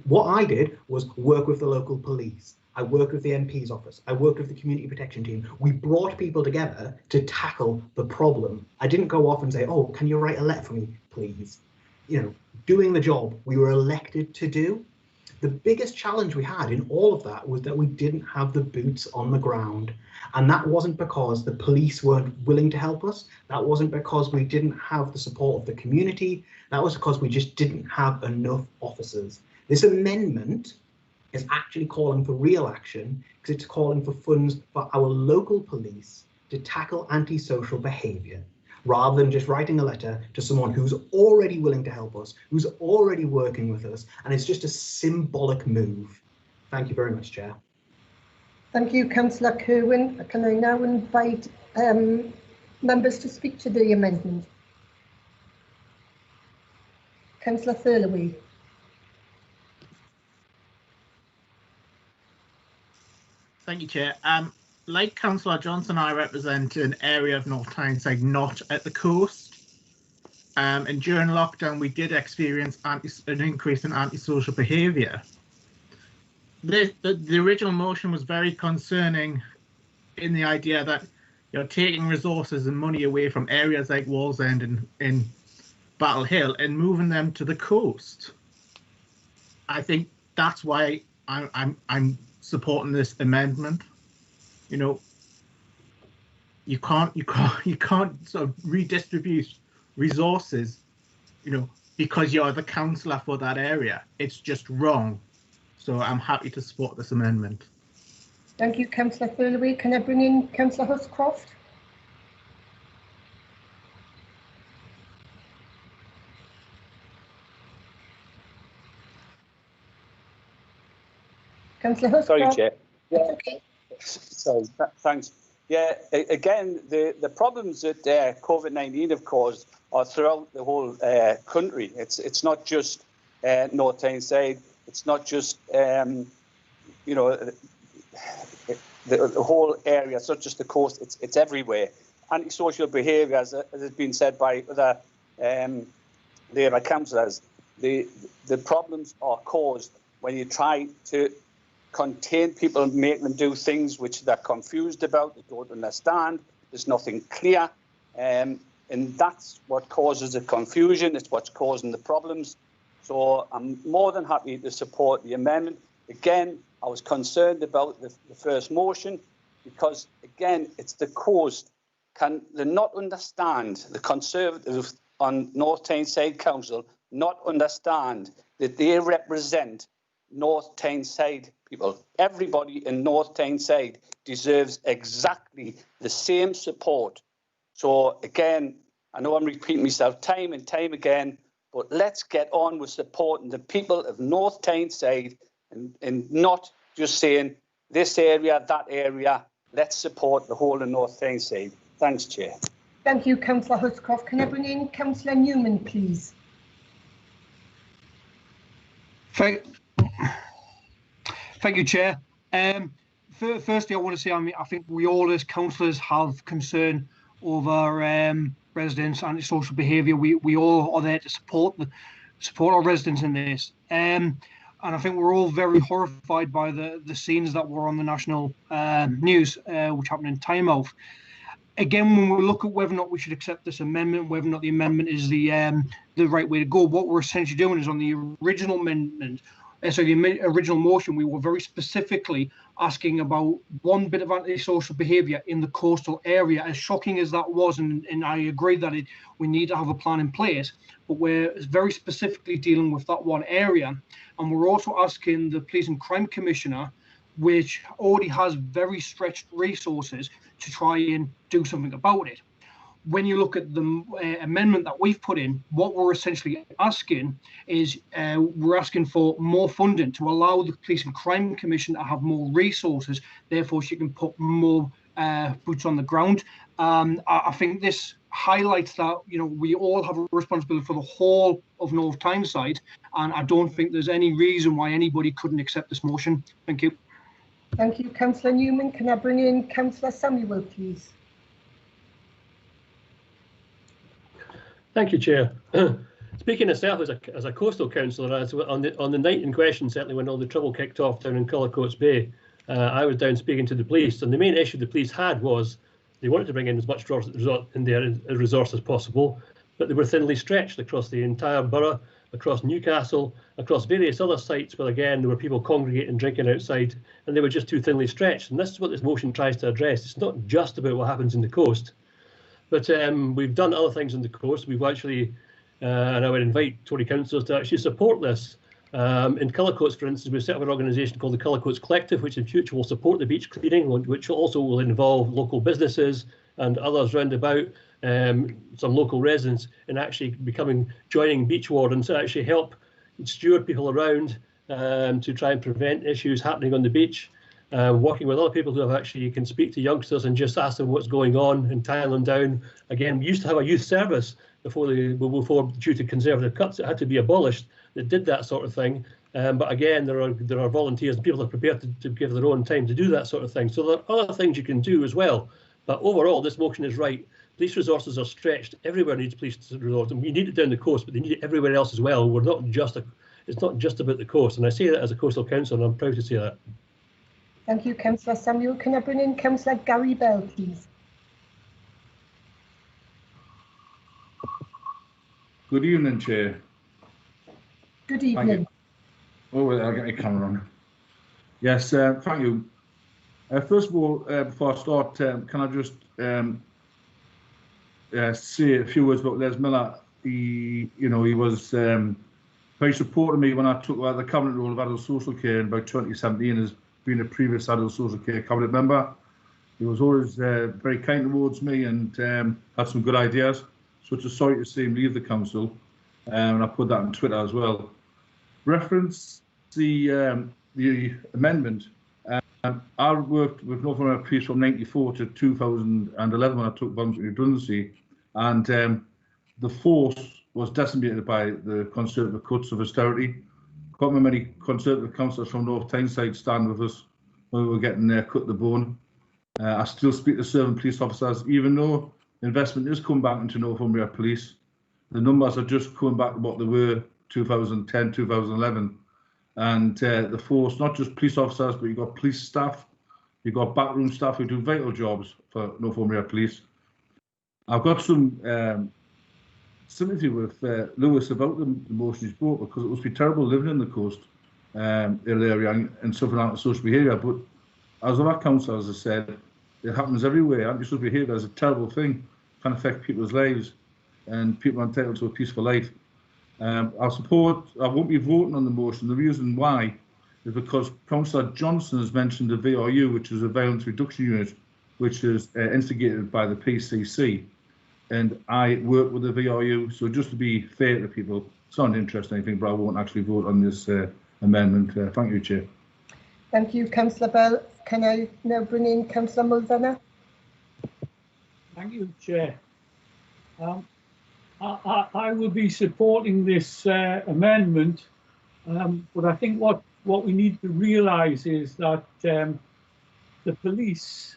What I did was work with the local police. I worked with the MP's office. I worked with the community protection team. We brought people together to tackle the problem. I didn't go off and say, oh, can you write a letter for me, please? You know, doing the job we were elected to do. The biggest challenge we had in all of that was that we didn't have the boots on the ground. And that wasn't because the police weren't willing to help us. That wasn't because we didn't have the support of the community. That was because we just didn't have enough officers. This amendment is actually calling for real action, because it's calling for funds for our local police to tackle antisocial behaviour, rather than just writing a letter to someone who's already willing to help us, who's already working with us, and it's just a symbolic move. Thank you very much, Chair. Thank you, Councillor Kerwin. Can I now invite members to speak to the amendment? Councillor Thurlowey. Thank you, Chair. Like Councillor Johnson, I represent an area of North Tyneside not at the coast. and during lockdown we did experience an increase in antisocial behaviour. The original motion was very concerning in the idea that you're taking resources and money away from areas like Wallsend and in Battle Hill and moving them to the coast. I think that's why I'm supporting this amendment. You know, you can't sort of redistribute resources, you know, because you're the councillor for that area. It's just wrong. So I'm happy to support this amendment. Thank you, Councillor Thirlway. Can I bring in Councillor Huscroft? Councillor Huscroft. Sorry, Chair. Yeah. Okay. Sorry, thanks. Yeah, again, the problems that COVID-19 have caused are throughout the whole country. It's not just North Tyneside. It's not just you know, the whole area. It's not just the coast. It's everywhere. Antisocial behaviour, as has been said by other Labour councillors, the problems are caused when you try to contain people, make them do things which they're confused about, they don't understand, there's nothing clear, and that's what causes the confusion, it's what's causing the problems. So I'm more than happy to support the amendment. Again, I was concerned about the first motion because, again, it's the coast. Can they not understand, the Conservatives on North Tyneside Council not understand that they represent North Tyneside people? Everybody in North Tyneside deserves exactly the same support. So again, I know I'm repeating myself time and time again, but let's get on with supporting the people of North Tyneside and not just saying this area, that area. Let's support the whole of North Tyneside. Thanks, Chair. Thank you, Councillor Huscroft. Can I bring in Councillor Newman, please? Thank you, Chair. Firstly, I want to say I think we all as councillors have concern over residents' antisocial behaviour. We all are there to support our residents in this. And I think we're all very horrified by the scenes that were on the national news, which happened in Tynemouth. Again, when we look at whether or not we should accept this amendment, whether or not the amendment is the right way to go, what we're essentially doing is on the original amendment, the original motion, we were very specifically asking about one bit of antisocial behaviour in the coastal area. As shocking as that was, and I agree that we need to have a plan in place, but we're very specifically dealing with that one area. And we're also asking the Police and Crime Commissioner, which already has very stretched resources, to try and do something about it. When you look at the amendment that we've put in, what we're essentially asking is we're asking for more funding to allow the Police and Crime Commission to have more resources, therefore she can put more boots on the ground. I think this highlights that, you know, we all have a responsibility for the whole of North Tyneside, and I don't think there's any reason why anybody couldn't accept this motion. Thank you. Thank you, Councillor Newman. Can I bring in Councillor Samuel, please? Thank you, Chair. Speaking of self as a coastal councillor, on the night in question, certainly when all the trouble kicked off down in Cullercoats Bay, I was down speaking to the police, and the main issue the police had was they wanted to bring in as much resource as possible, but they were thinly stretched across the entire borough, across Newcastle, across various other sites where, again, there were people congregating, drinking outside, and they were just too thinly stretched. And this is what this motion tries to address. It's not just about what happens in the coast, but we've done other things on the coast. We've actually, and I would invite Tory councillors to actually support this. In Cullercoats, for instance, we've set up an organisation called the Cullercoats Collective, which in future will support the beach cleaning, which also will involve local businesses and others round about, some local residents, in actually joining beach wardens to actually help steward people around to try and prevent issues happening on the beach. Working with other people who can speak to youngsters and just ask them what's going on and tying them down. Again, we used to have a youth service before due to Conservative cuts, it had to be abolished, that did that sort of thing. But again, there are volunteers and people that are prepared to give their own time to do that sort of thing. So there are other things you can do as well. But overall, this motion is right. Police resources are stretched. Everywhere needs police resources. And we need it down the coast, but they need it everywhere else as well. We're not just it's not just about the coast. And I say that as a coastal council, and I'm proud to say that. Thank you, Councillor Samuel. Can I bring in Councillor Gary Bell, please? Good evening, Chair. Good evening. Oh, wait, I'll get my camera on. Yes, thank you. First of all, before I start, can I just say a few words about Les Miller? He was very supportive of me when I took the cabinet role of adult social care in about 2017 as being a previous adult social care cabinet member. He was always very kind towards me and had some good ideas. So it's a sorry to see him leave the council, and I put that on Twitter as well. Reference the amendment. I worked with Northern Police from '94 to 2011 when I took voluntary redundancy, and the force was decimated by the Conservative cuts of austerity. Quite many Conservative councillors from North Tyneside stand with us when we were getting cut the bone. I still speak to serving police officers, even though investment is coming back into Northumbria Police. The numbers are just coming back to what they were 2010, 2011. And the force, not just police officers, but you've got police staff, you've got backroom staff who do vital jobs for Northumbria Police. I've got some sympathy with Lewis about the motion he's brought, because it must be terrible living in the coast area and suffering out of social behaviour. But as other councillors have said, it happens everywhere. Antisocial behaviour is a terrible thing, can affect people's lives, and people are entitled to a peaceful life. I won't be voting on the motion. The reason why is because Councillor Johnson has mentioned the VRU, which is a violence reduction unit, which is instigated by the PCC. And I work with the VRU, so just to be fair to people, it's not an interest or anything, but I won't actually vote on this amendment. Thank you, Chair. Thank you, Councillor Bell. Can I now bring in Councillor Mulvanna? Thank you, Chair. I will be supporting this amendment, but I think what we need to realise is that the police,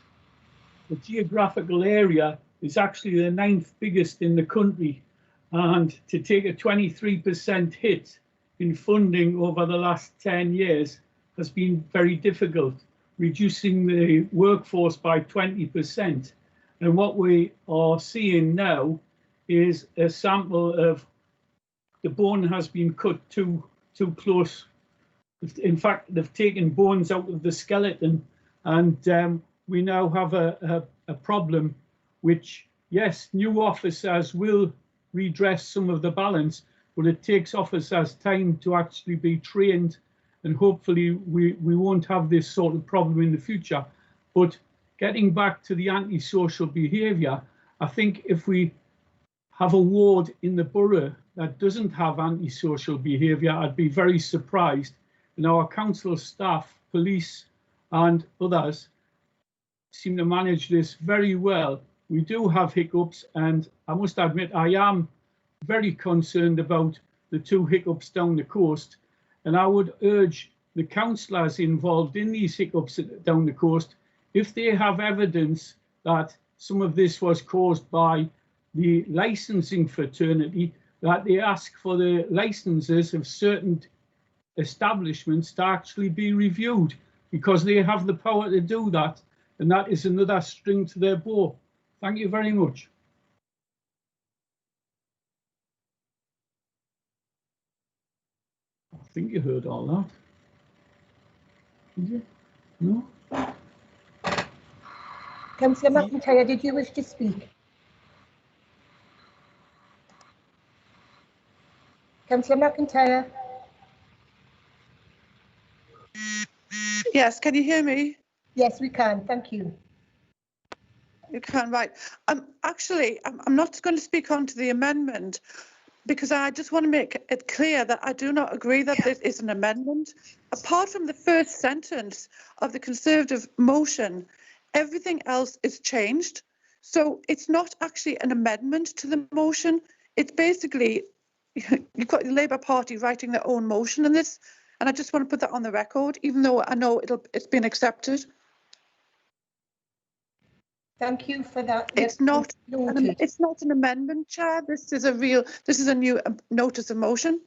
the geographical area, is actually the 9th biggest in the country, and to take a 23% hit in funding over the last 10 years has been very difficult, reducing the workforce by 20%. And what we are seeing now is a sample of the bone has been cut too close. In fact, they've taken bones out of the skeleton, and we now have a problem which, yes, new officers will redress some of the balance, but it takes officers time to actually be trained, and hopefully we won't have this sort of problem in the future. But getting back to the antisocial behaviour, I think if we have a ward in the borough that doesn't have antisocial behaviour, I'd be very surprised. And our council staff, police and others seem to manage this very well. We do have hiccups, and I must admit I am very concerned about the 2 hiccups down the coast, and I would urge the councillors involved in these hiccups down the coast, if they have evidence that some of this was caused by the licensing fraternity, that they ask for the licenses of certain establishments to actually be reviewed, because they have the power to do that, and that is another string to their bow. Thank you very much. I think you heard all that. Did you? No? Councillor McIntyre, did you wish to speak? Councillor McIntyre? Yes, can you hear me? Yes, we can. Thank you. You can, right. Actually, I'm not going to speak on to the amendment, because I just want to make it clear that I do not agree that this is an amendment. Apart from the first sentence of the Conservative motion, everything else is changed. So it's not actually an amendment to the motion. It's basically, you've got the Labour Party writing their own motion in this, and I just want to put that on the record, even though I know it's been accepted. Thank you for that. It's not. It's not an amendment, Chair. This is a new notice of motion.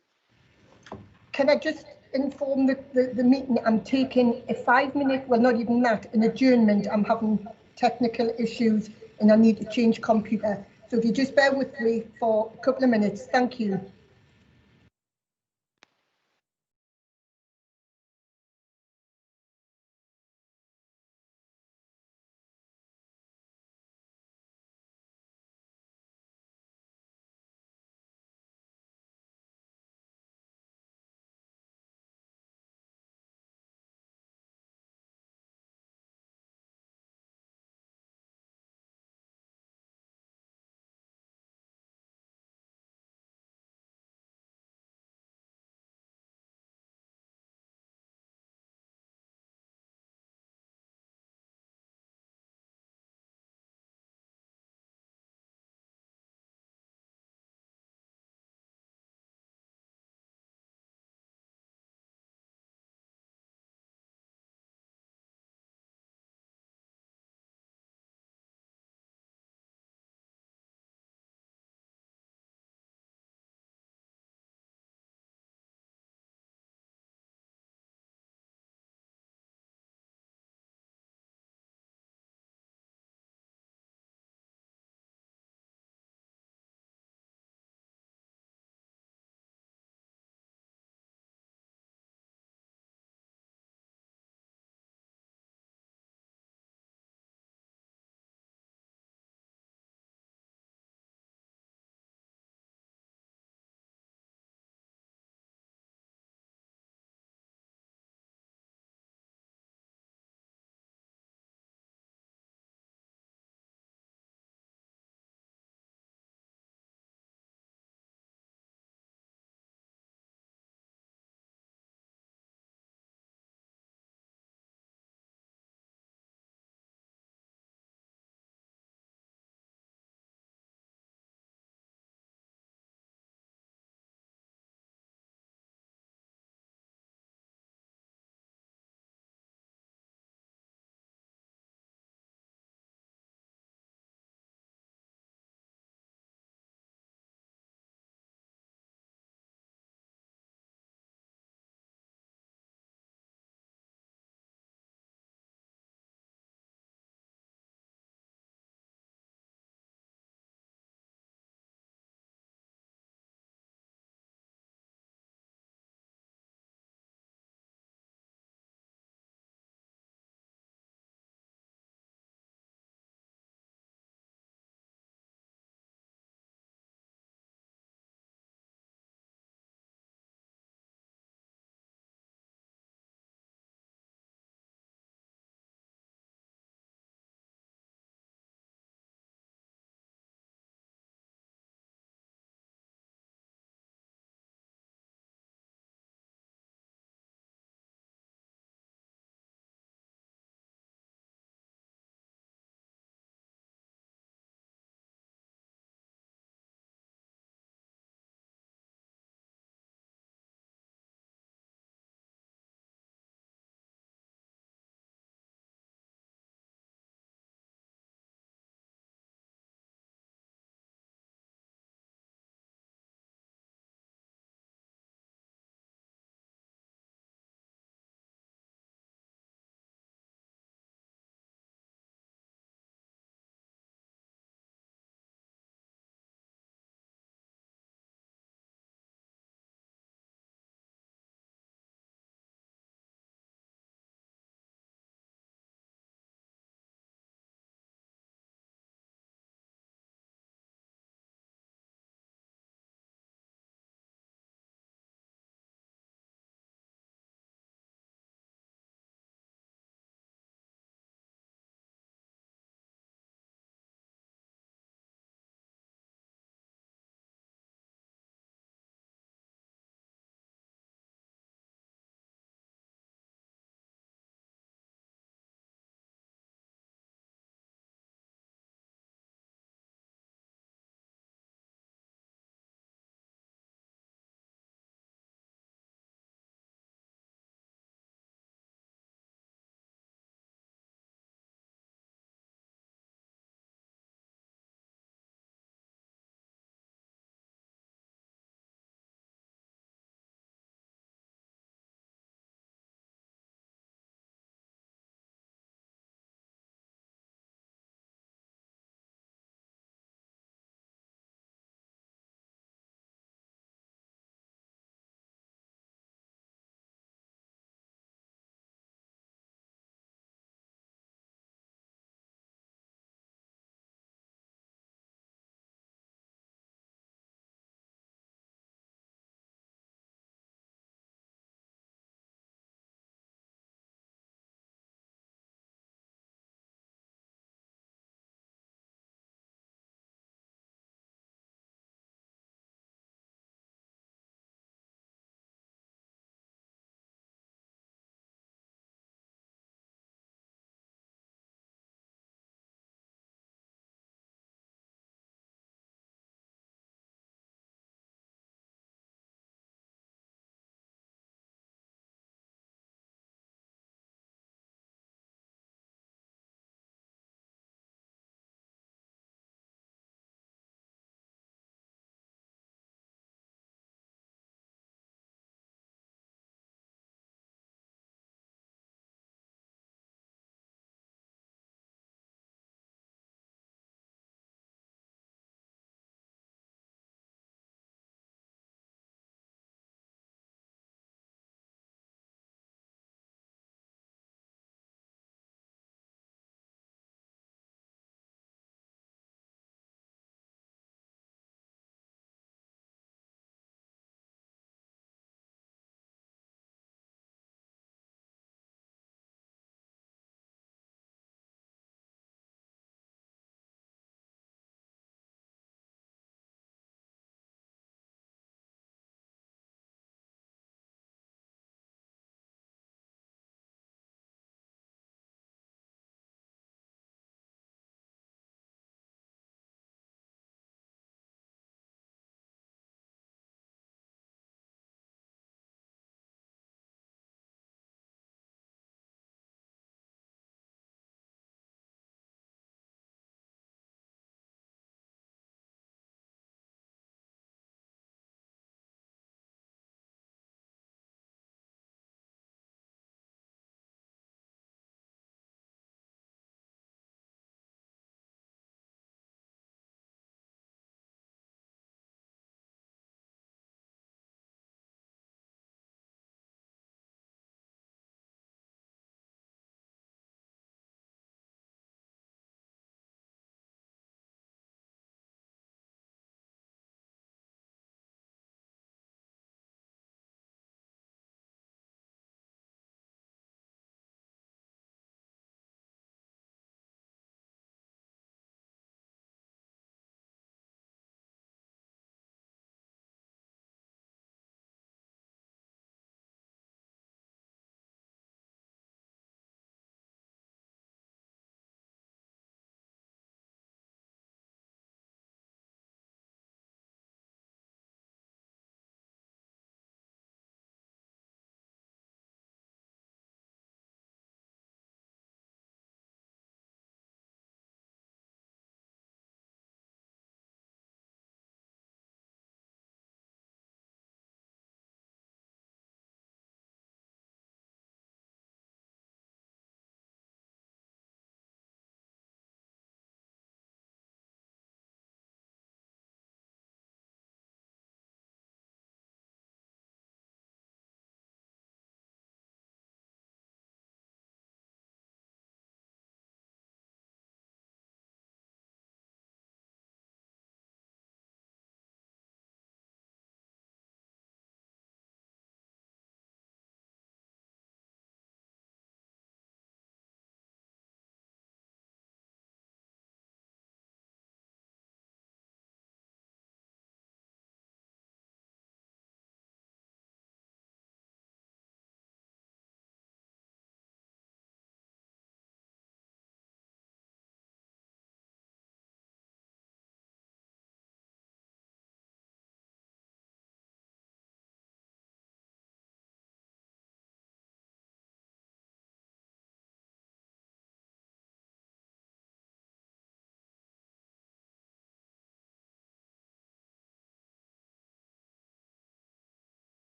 Can I just inform the meeting I'm taking a 5-minute, well, not even that, an adjournment. I'm having technical issues and I need to change computer. So if you just bear with me for a couple of minutes, thank you.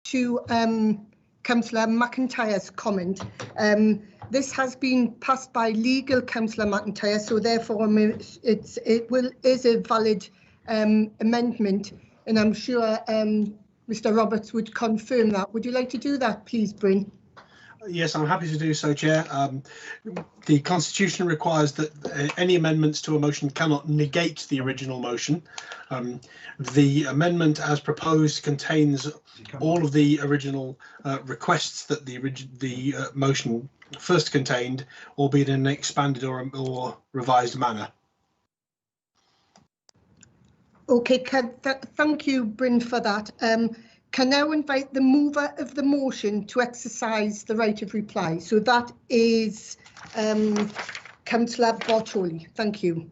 to Councillor McIntyre's comment. This has been passed by legal, Councillor McIntyre, so therefore is a valid amendment, and I'm sure Mr. Roberts would confirm that. Would you like to do that, please, Bryn? Yes, I'm happy to do so, Chair. The Constitution requires that any amendments to a motion cannot negate the original motion. The amendment as proposed contains all of the original requests that the motion first contained, albeit in an expanded or revised manner. Okay, thank you, Bryn, for that. Can now invite the mover of the motion to exercise the right of reply. So that is Councillor Bartoli. Thank you.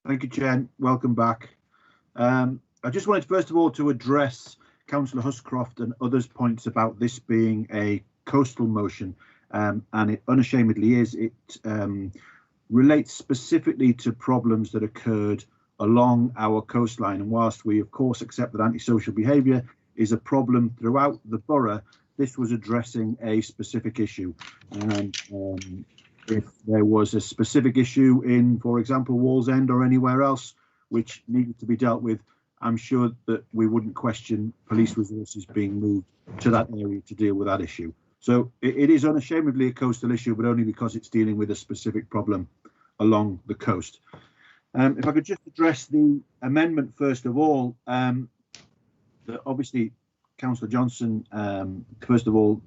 Thank you, Jen. Welcome back. I just wanted, first of all, to address Councillor Huscroft and others' points about this being a coastal motion, and it unashamedly is. It relates specifically to problems that occurred along our coastline, and whilst we of course accept that antisocial behaviour is a problem throughout the borough, this was addressing a specific issue. And if there was a specific issue in, for example, Wallsend or anywhere else which needed to be dealt with, I'm sure that we wouldn't question police resources being moved to that area to deal with that issue. So it is unashamedly a coastal issue, but only because it's dealing with a specific problem along the coast. If I could just address the amendment first of all, obviously Councillor Johnson first of all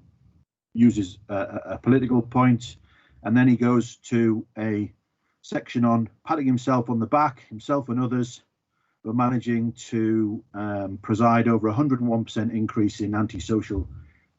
uses a political point, and then he goes to a section on patting himself on the back, himself and others, for managing to preside over 101% increase in antisocial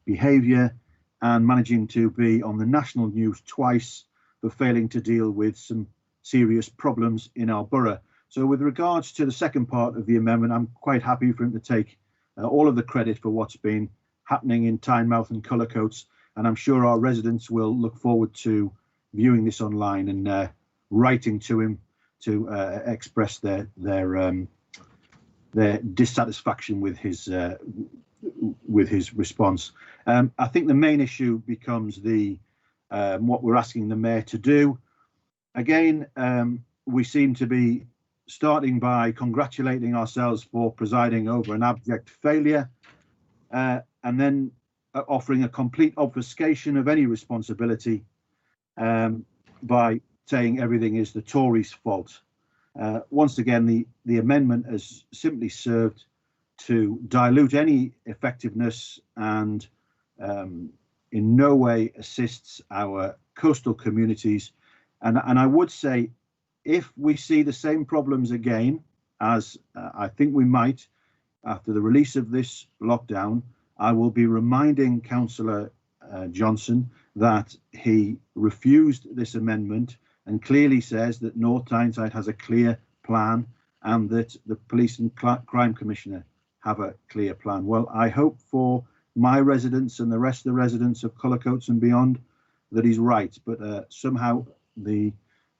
behaviour, and managing to be on the national news twice for failing to deal with some serious problems in our borough. So with regards to the second part of the amendment, I'm quite happy for him to take all of the credit for what's been happening in Tynemouth and Cullercoats, and I'm sure our residents will look forward to viewing this online and writing to him to express their dissatisfaction with his response. I think the main issue becomes the what we're asking the mayor to do. Again, we seem to be starting by congratulating ourselves for presiding over an abject failure, and then offering a complete obfuscation of any responsibility by saying everything is the Tories' fault. Once again, the amendment has simply served to dilute any effectiveness and in no way assists our coastal communities. And I would say, if we see the same problems again, as I think we might after the release of this lockdown, I will be reminding Councillor Johnson that he refused this amendment and clearly says that North Tyneside has a clear plan and that the Police and Crime Commissioner have a clear plan. Well, I hope for my residents and the rest of the residents of Cullercoats and beyond that he's right, but somehow the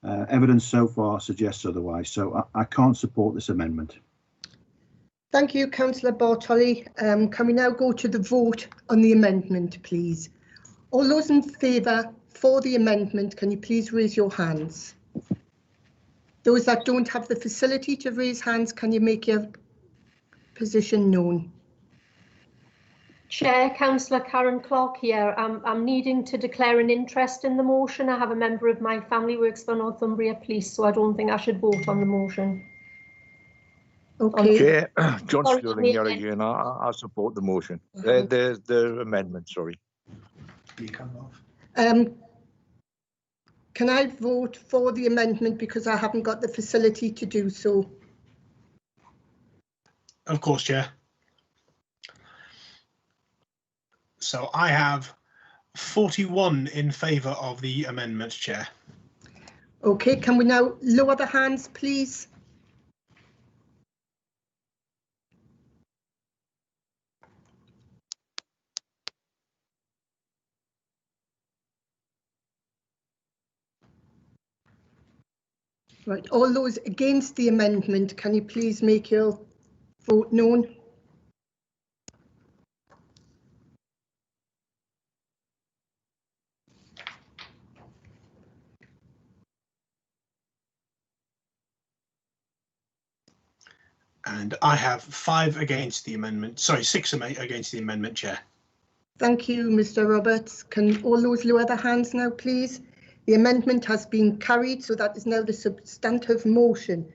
evidence so far suggests otherwise. So I can't support this amendment. Thank you, Councillor Bartoli. Can we now go to the vote on the amendment, please? All those in favour for the amendment, can you please raise your hands? Those that don't have the facility to raise hands, can you make your position known? Chair, Councillor Karen Clark here. I'm needing to declare an interest in the motion. I have a member of my family works for Northumbria Police, so I don't think I should vote on the motion. Okay. Chair, John Sterling here again. I support the motion. The amendment, sorry. Can I vote for the amendment because I haven't got the facility to do so? Of course, Chair. So I have 41 in favour of the amendment, Chair. Okay, can we now lower the hands, please? Right, all those against the amendment, can you please make your vote known? And I have 5 against the amendment. Sorry, 6 against the amendment, Chair. Thank you, Mr. Roberts. Can all those lower their hands now, please? The amendment has been carried, so that is now the substantive motion.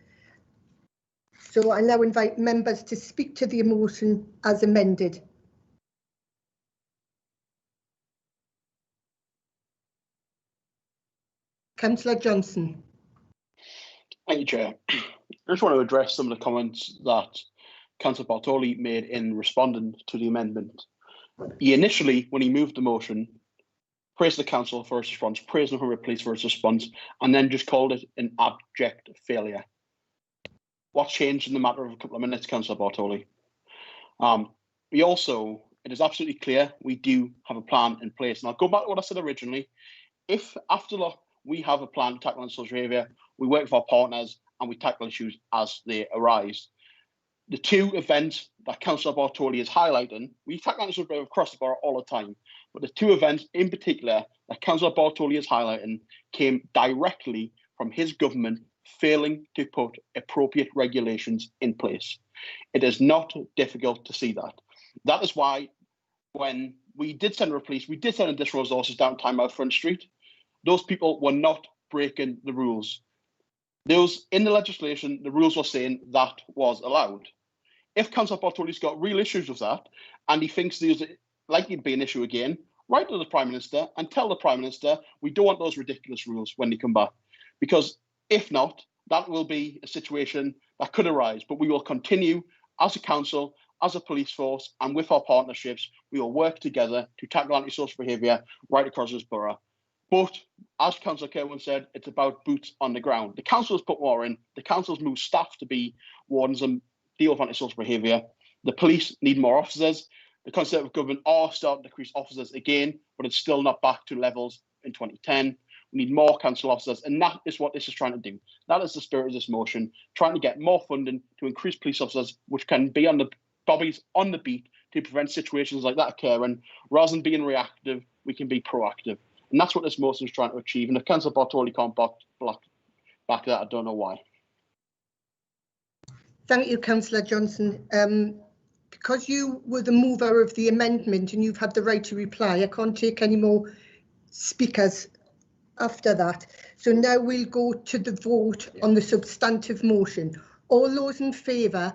So I now invite members to speak to the motion as amended. Councillor Johnson. Thank you, Chair. I just want to address some of the comments that Councillor Bartoli made in responding to the amendment. He initially, when he moved the motion, praised the council for its response, praised the Northumbria Police for its response, and then just called it an abject failure. What changed in the matter of a couple of minutes, Councillor Bartoli? It is absolutely clear we do have a plan in place. And I'll go back to what I said originally. If after we have a plan to tackle social behaviour, we work with our partners and we tackle issues as they arise. The 2 events that Councillor Bartoli is highlighting, we tackle issues across the borough all the time, but the 2 events in particular that Councillor Bartoli is highlighting came directly from his government failing to put appropriate regulations in place. It is not difficult to see that. That is why when we did send police, we did send additional resources down Tynemouth Front Street. Those people were not breaking the rules. Those in the legislation, the rules were saying that was allowed. If Councillor Bartoli's got real issues with that, and he thinks there's likely to be an issue again, write to the Prime Minister and tell the Prime Minister we don't want those ridiculous rules when they come back. Because if not, that will be a situation that could arise. But we will continue as a council, as a police force, and with our partnerships, we will work together to tackle antisocial behaviour right across this borough. But as Councillor Kerwin said, it's about boots on the ground. The council has put more in. The council's moved staff to be wardens and deal with antisocial behaviour. The police need more officers. The Conservative government are starting to increase officers again, but it's still not back to levels in 2010. We need more council officers, and that is what this is trying to do. That is the spirit of this motion, trying to get more funding to increase police officers, which can be on the bobbies on the beat to prevent situations like that occurring. Rather than being reactive, we can be proactive. And that's what this motion is trying to achieve. And if Councillor Bartoli can't back that, I don't know why. Thank you, Councillor Johnson. Because you were the mover of the amendment and you've had the right to reply, I can't take any more speakers after that. So now we'll go to the vote on the substantive motion. All those in favour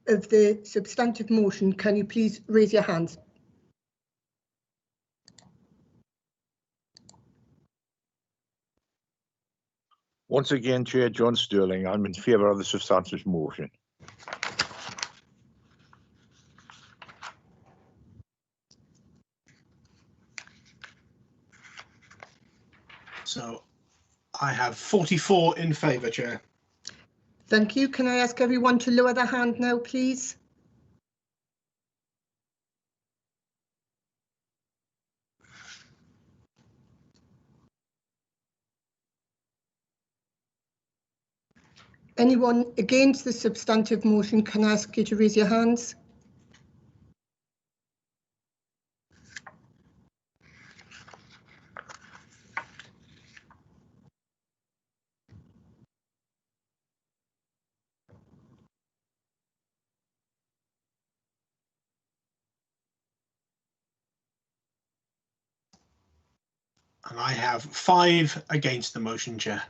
of the substantive motion, can you please raise your hands? Once again, Chair John Sterling, I'm in favour of the substantive motion. So I have 44 in favour, Chair. Thank you. Can I ask everyone to lower their hand now, please? Anyone against the substantive motion, can I ask you to raise your hands? And I have 5 against the motion, Chair.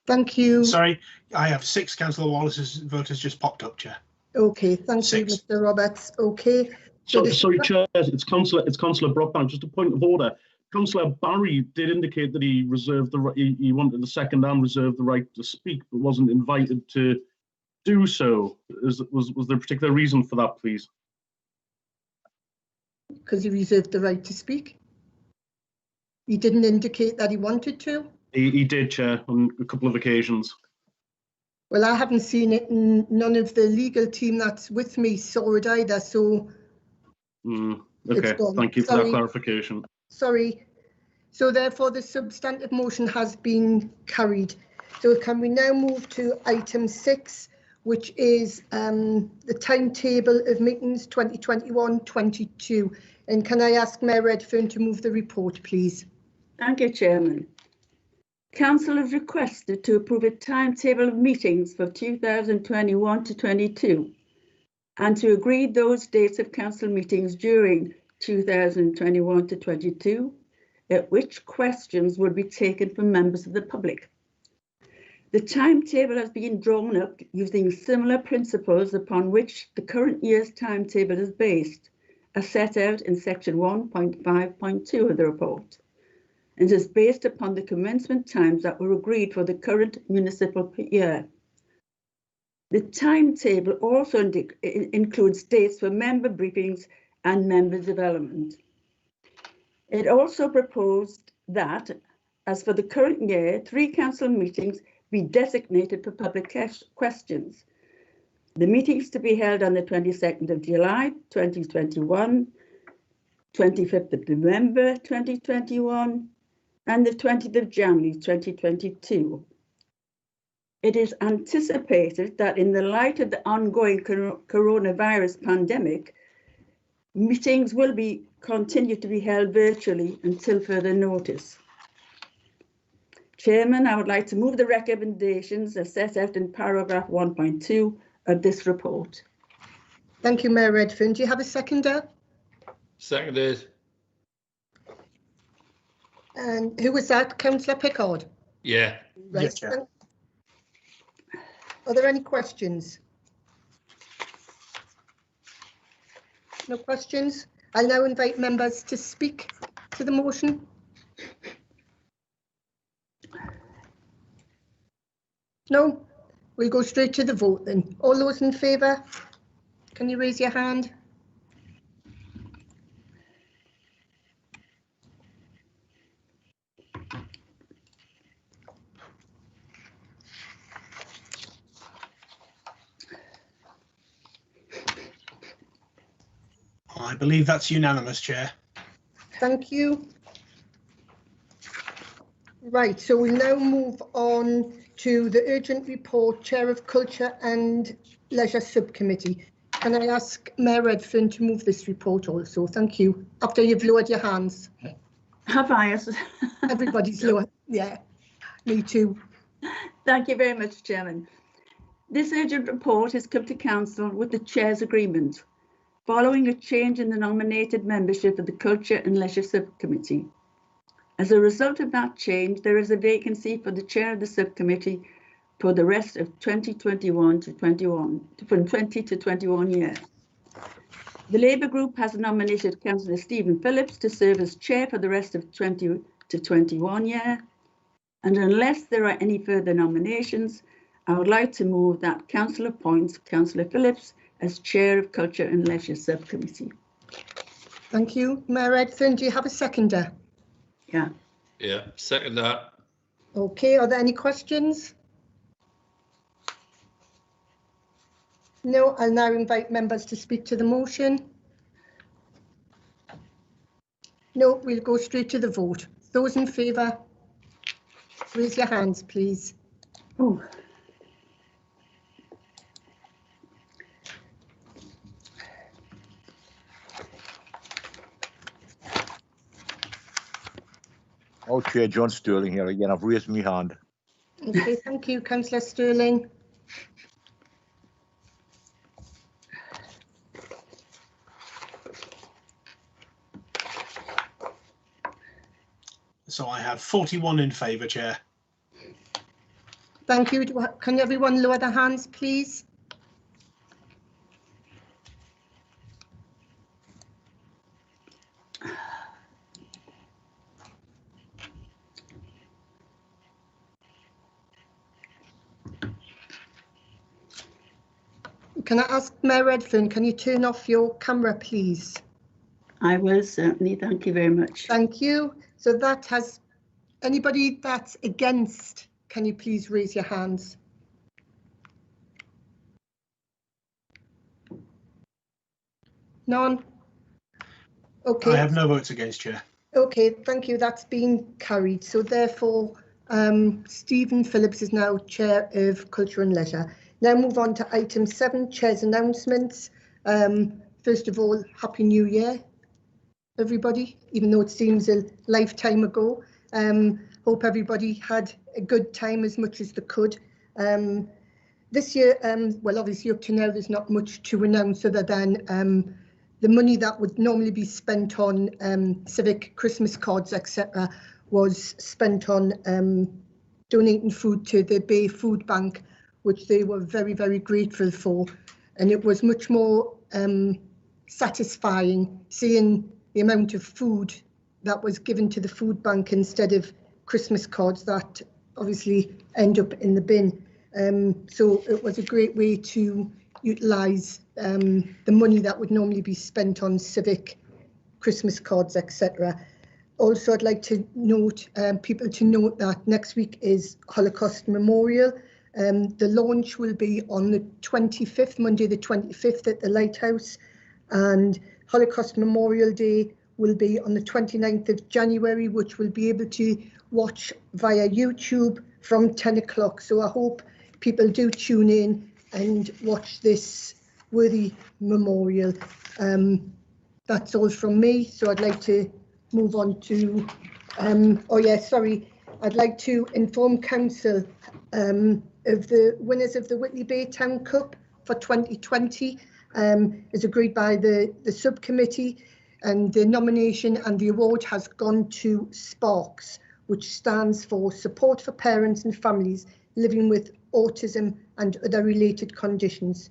Thank you. Sorry, I have 6. Councillor Wallace's vote has just popped up, Chair. Okay, thank 6. you, Mr. Roberts. Okay. Sorry, Chair, it's Councillor Brockbank. Just a point of order. Councillor Barry did indicate that he reserved the right. He wanted the second and reserved the right to speak, but wasn't invited to do so. Was there a particular reason for that, please? Because he reserved the right to speak. He didn't indicate that he wanted to. He did, Chair, on a couple of occasions. Well, I haven't seen it, and none of the legal team that's with me saw it either, so... Okay, thank you for that clarification. Sorry. So therefore, the substantive motion has been carried. So can we now move to item 6, which is the timetable of meetings 2021-22. And can I ask Mayor Redfern to move the report, please? Thank you, Chairman. Council has requested to approve a timetable of meetings for 2021 to 22 and to agree those dates of council meetings during 2021 to 22, at which questions will be taken from members of the public. The timetable has been drawn up using similar principles upon which the current year's timetable is based, as set out in section 1.5.2 of the report, and is based upon the commencement times that were agreed for the current municipal year. The timetable also includes dates for member briefings and member development. It also proposed that, as for the current year, 3 council meetings be designated for public questions. The meetings to be held on the 22nd of July 2021, 25th of November 2021, and the 20th of January 2022. It is anticipated that in the light of the ongoing coronavirus pandemic, meetings will continue to be held virtually until further notice. Chairman, I would like to move the recommendations as set out in paragraph 1.2 of this report. Thank you, Mayor Redfern. Do you have a seconder? Seconded. And who was that? Councillor Pickard? Yeah. Right. Yes, Chair. Are there any questions? No questions? I'll now invite members to speak to the motion. No? We'll go straight to the vote then. All those in favour, can you raise your hand? I believe that's unanimous, Chair. Thank you. Right, so we'll now move on to the urgent report, Chair of Culture and Leisure Subcommittee. Can I ask Mayor Redfern to move this report also? Thank you. After you've lowered your hands. Have I? Everybody's lower. Yeah, me too. Thank you very much, Chairman. This urgent report has come to Council with the Chair's agreement, following a change in the nominated membership of the Culture and Leisure Subcommittee. As a result of that change, there is a vacancy for the chair of the subcommittee for the rest of 2021 to 21, from 20 to 21 years. The Labour Group has nominated Councillor Stephen Phillips to serve as chair for the rest of 20 to 21 year. And unless there are any further nominations, I would like to move that Council appoints Councillor Phillips as chair of Culture and Leisure Subcommittee. Thank you. Mayor Redfern, do you have a seconder? Yeah. Yeah, second that. Okay, are there any questions? No, I'll now invite members to speak to the motion. No, we'll go straight to the vote. Those in favour, raise your hands, please. Oh. Oh, Chair, John Sterling here again. I've raised my hand. Okay, thank you, Councillor Sterling. So I have 41 in favour, Chair. Thank you. Can everyone lower their hands, please? Can I ask Mayor Redfern, can you turn off your camera, please? I will certainly. Thank you very much. Thank you. So that has, anybody that's against, can you please raise your hands? None? Okay. I have no votes against, Chair. Okay, thank you. That's been carried. So therefore, Stephen Phillips is now Chair of Culture and Leisure. Now move on to item 7, Chair's announcements. First of all, Happy New Year, everybody, even though it seems a lifetime ago. Hope everybody had a good time as much as they could. This year, well, obviously up to now, there's not much to announce other than the money that would normally be spent on civic Christmas cards, etc., was spent on donating food to the Bay Food Bank, which they were very, very grateful for. And it was much more satisfying seeing the amount of food that was given to the food bank instead of Christmas cards that obviously end up in the bin. So it was a great way to utilise the money that would normally be spent on civic Christmas cards, etc. Also, I'd like to note people to note that next week is Holocaust Memorial. The launch will be on the 25th, Monday the 25th at the Lighthouse, and Holocaust Memorial Day will be on the 29th of January, which we'll be able to watch via YouTube from 10 o'clock. So I hope people do tune in and watch this worthy memorial. That's all from me. So I'd like to move on to, I'd like to inform Council of the winners of the Whitley Bay Town Cup for 2020, as agreed by the subcommittee, and the nomination and the award has gone to Sparks, which stands for Support for Parents and Families Living with Autism and Other Related Conditions.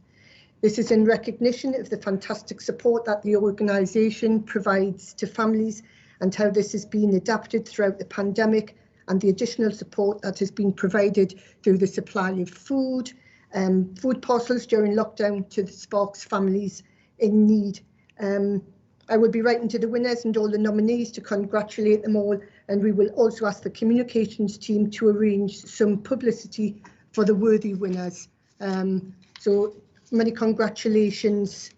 This is in recognition of the fantastic support that the organisation provides to families and how this has been adapted throughout the pandemic, and the additional support that has been provided through the supply of food, food parcels during lockdown to the Sparks families in need. I will be writing to the winners and all the nominees to congratulate them all, and we will also ask the communications team to arrange some publicity for the worthy winners. So many congratulations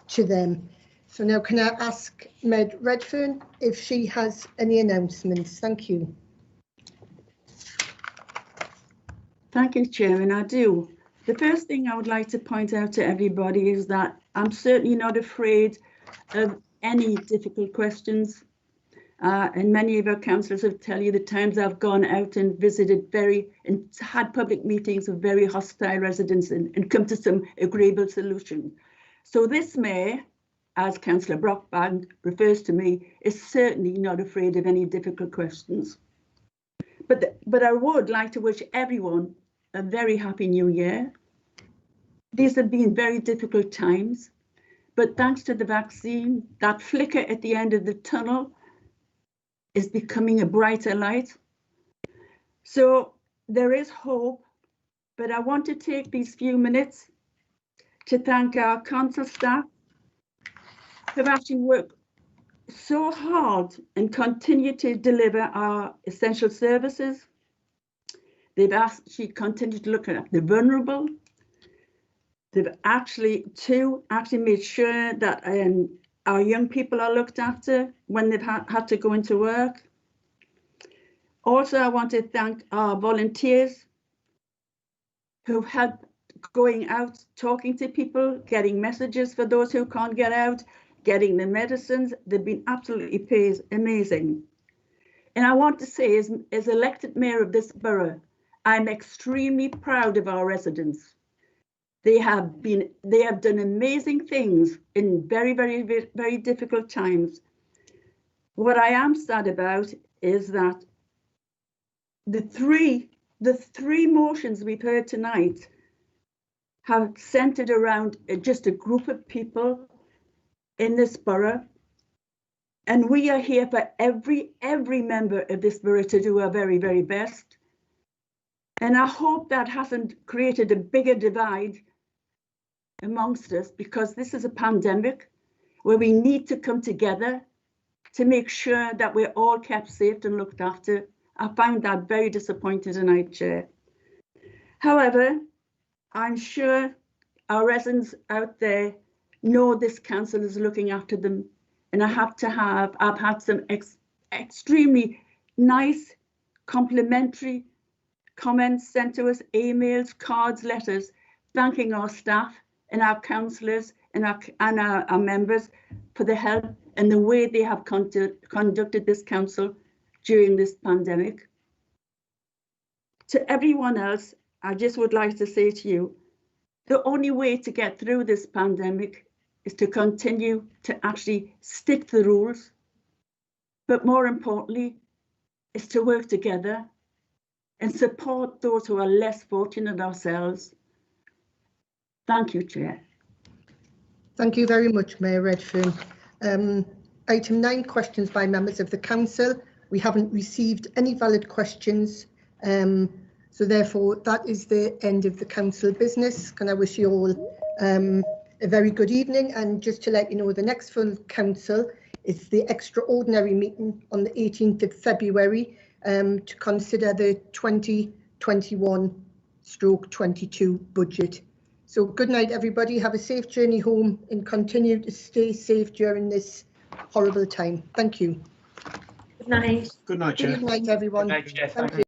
to them. So now can I ask Meg Redfern if she has any announcements? Thank you. Thank you, Chairman. I do. The first thing I would like to point out to everybody is that I'm certainly not afraid of any difficult questions. And many of our councillors have tell you the times I've gone out and visited and had public meetings with very hostile residents and come to some agreeable solution. So this mayor, as Councillor Brockbank refers to me, is certainly not afraid of any difficult questions. But I would like to wish everyone a very happy new year. These have been very difficult times, but thanks to the vaccine, that flicker at the end of the tunnel is becoming a brighter light. So there is hope, but I want to take these few minutes to thank our council staff who have actually worked so hard and continue to deliver our essential services. They've actually continued to look at the vulnerable. They've actually made sure that our young people are looked after when they've had to go into work. Also, I want to thank our volunteers who've helped going out, talking to people, getting messages for those who can't get out, getting the medicines. They've been absolutely amazing. And I want to say, as elected mayor of this borough, I'm extremely proud of our residents. They have done amazing things in very, very, very difficult times. What I am sad about is that the three motions we've heard tonight have centered around just a group of people in this borough. And we are here for every member of this borough to do our very, very best. And I hope that hasn't created a bigger divide amongst us, because this is a pandemic where we need to come together to make sure that we're all kept safe and looked after. I found that very disappointing tonight, Chair. However, I'm sure our residents out there know this council is looking after them, and I've had some extremely nice complimentary comments sent to us, emails, cards, letters, thanking our staff and our councillors and our members for the help and the way they have conducted this council during this pandemic. To everyone else, I just would like to say to you, the only way to get through this pandemic is to continue to actually stick to the rules, but more importantly, is to work together and support those who are less fortunate than ourselves. Thank you, Chair. Thank you very much, Mayor Redfern. Item 9, questions by members of the council. We haven't received any valid questions, so therefore that is the end of the council business. Can I wish you all a very good evening, and just to let you know, the next full council is the extraordinary meeting on the 18th of February to consider the 2021/22 budget. So good night, everybody. Have a safe journey home and continue to stay safe during this horrible time. Thank you. Good night. Good night, Chair. Good night, everyone. Good night, Chair. Thank you.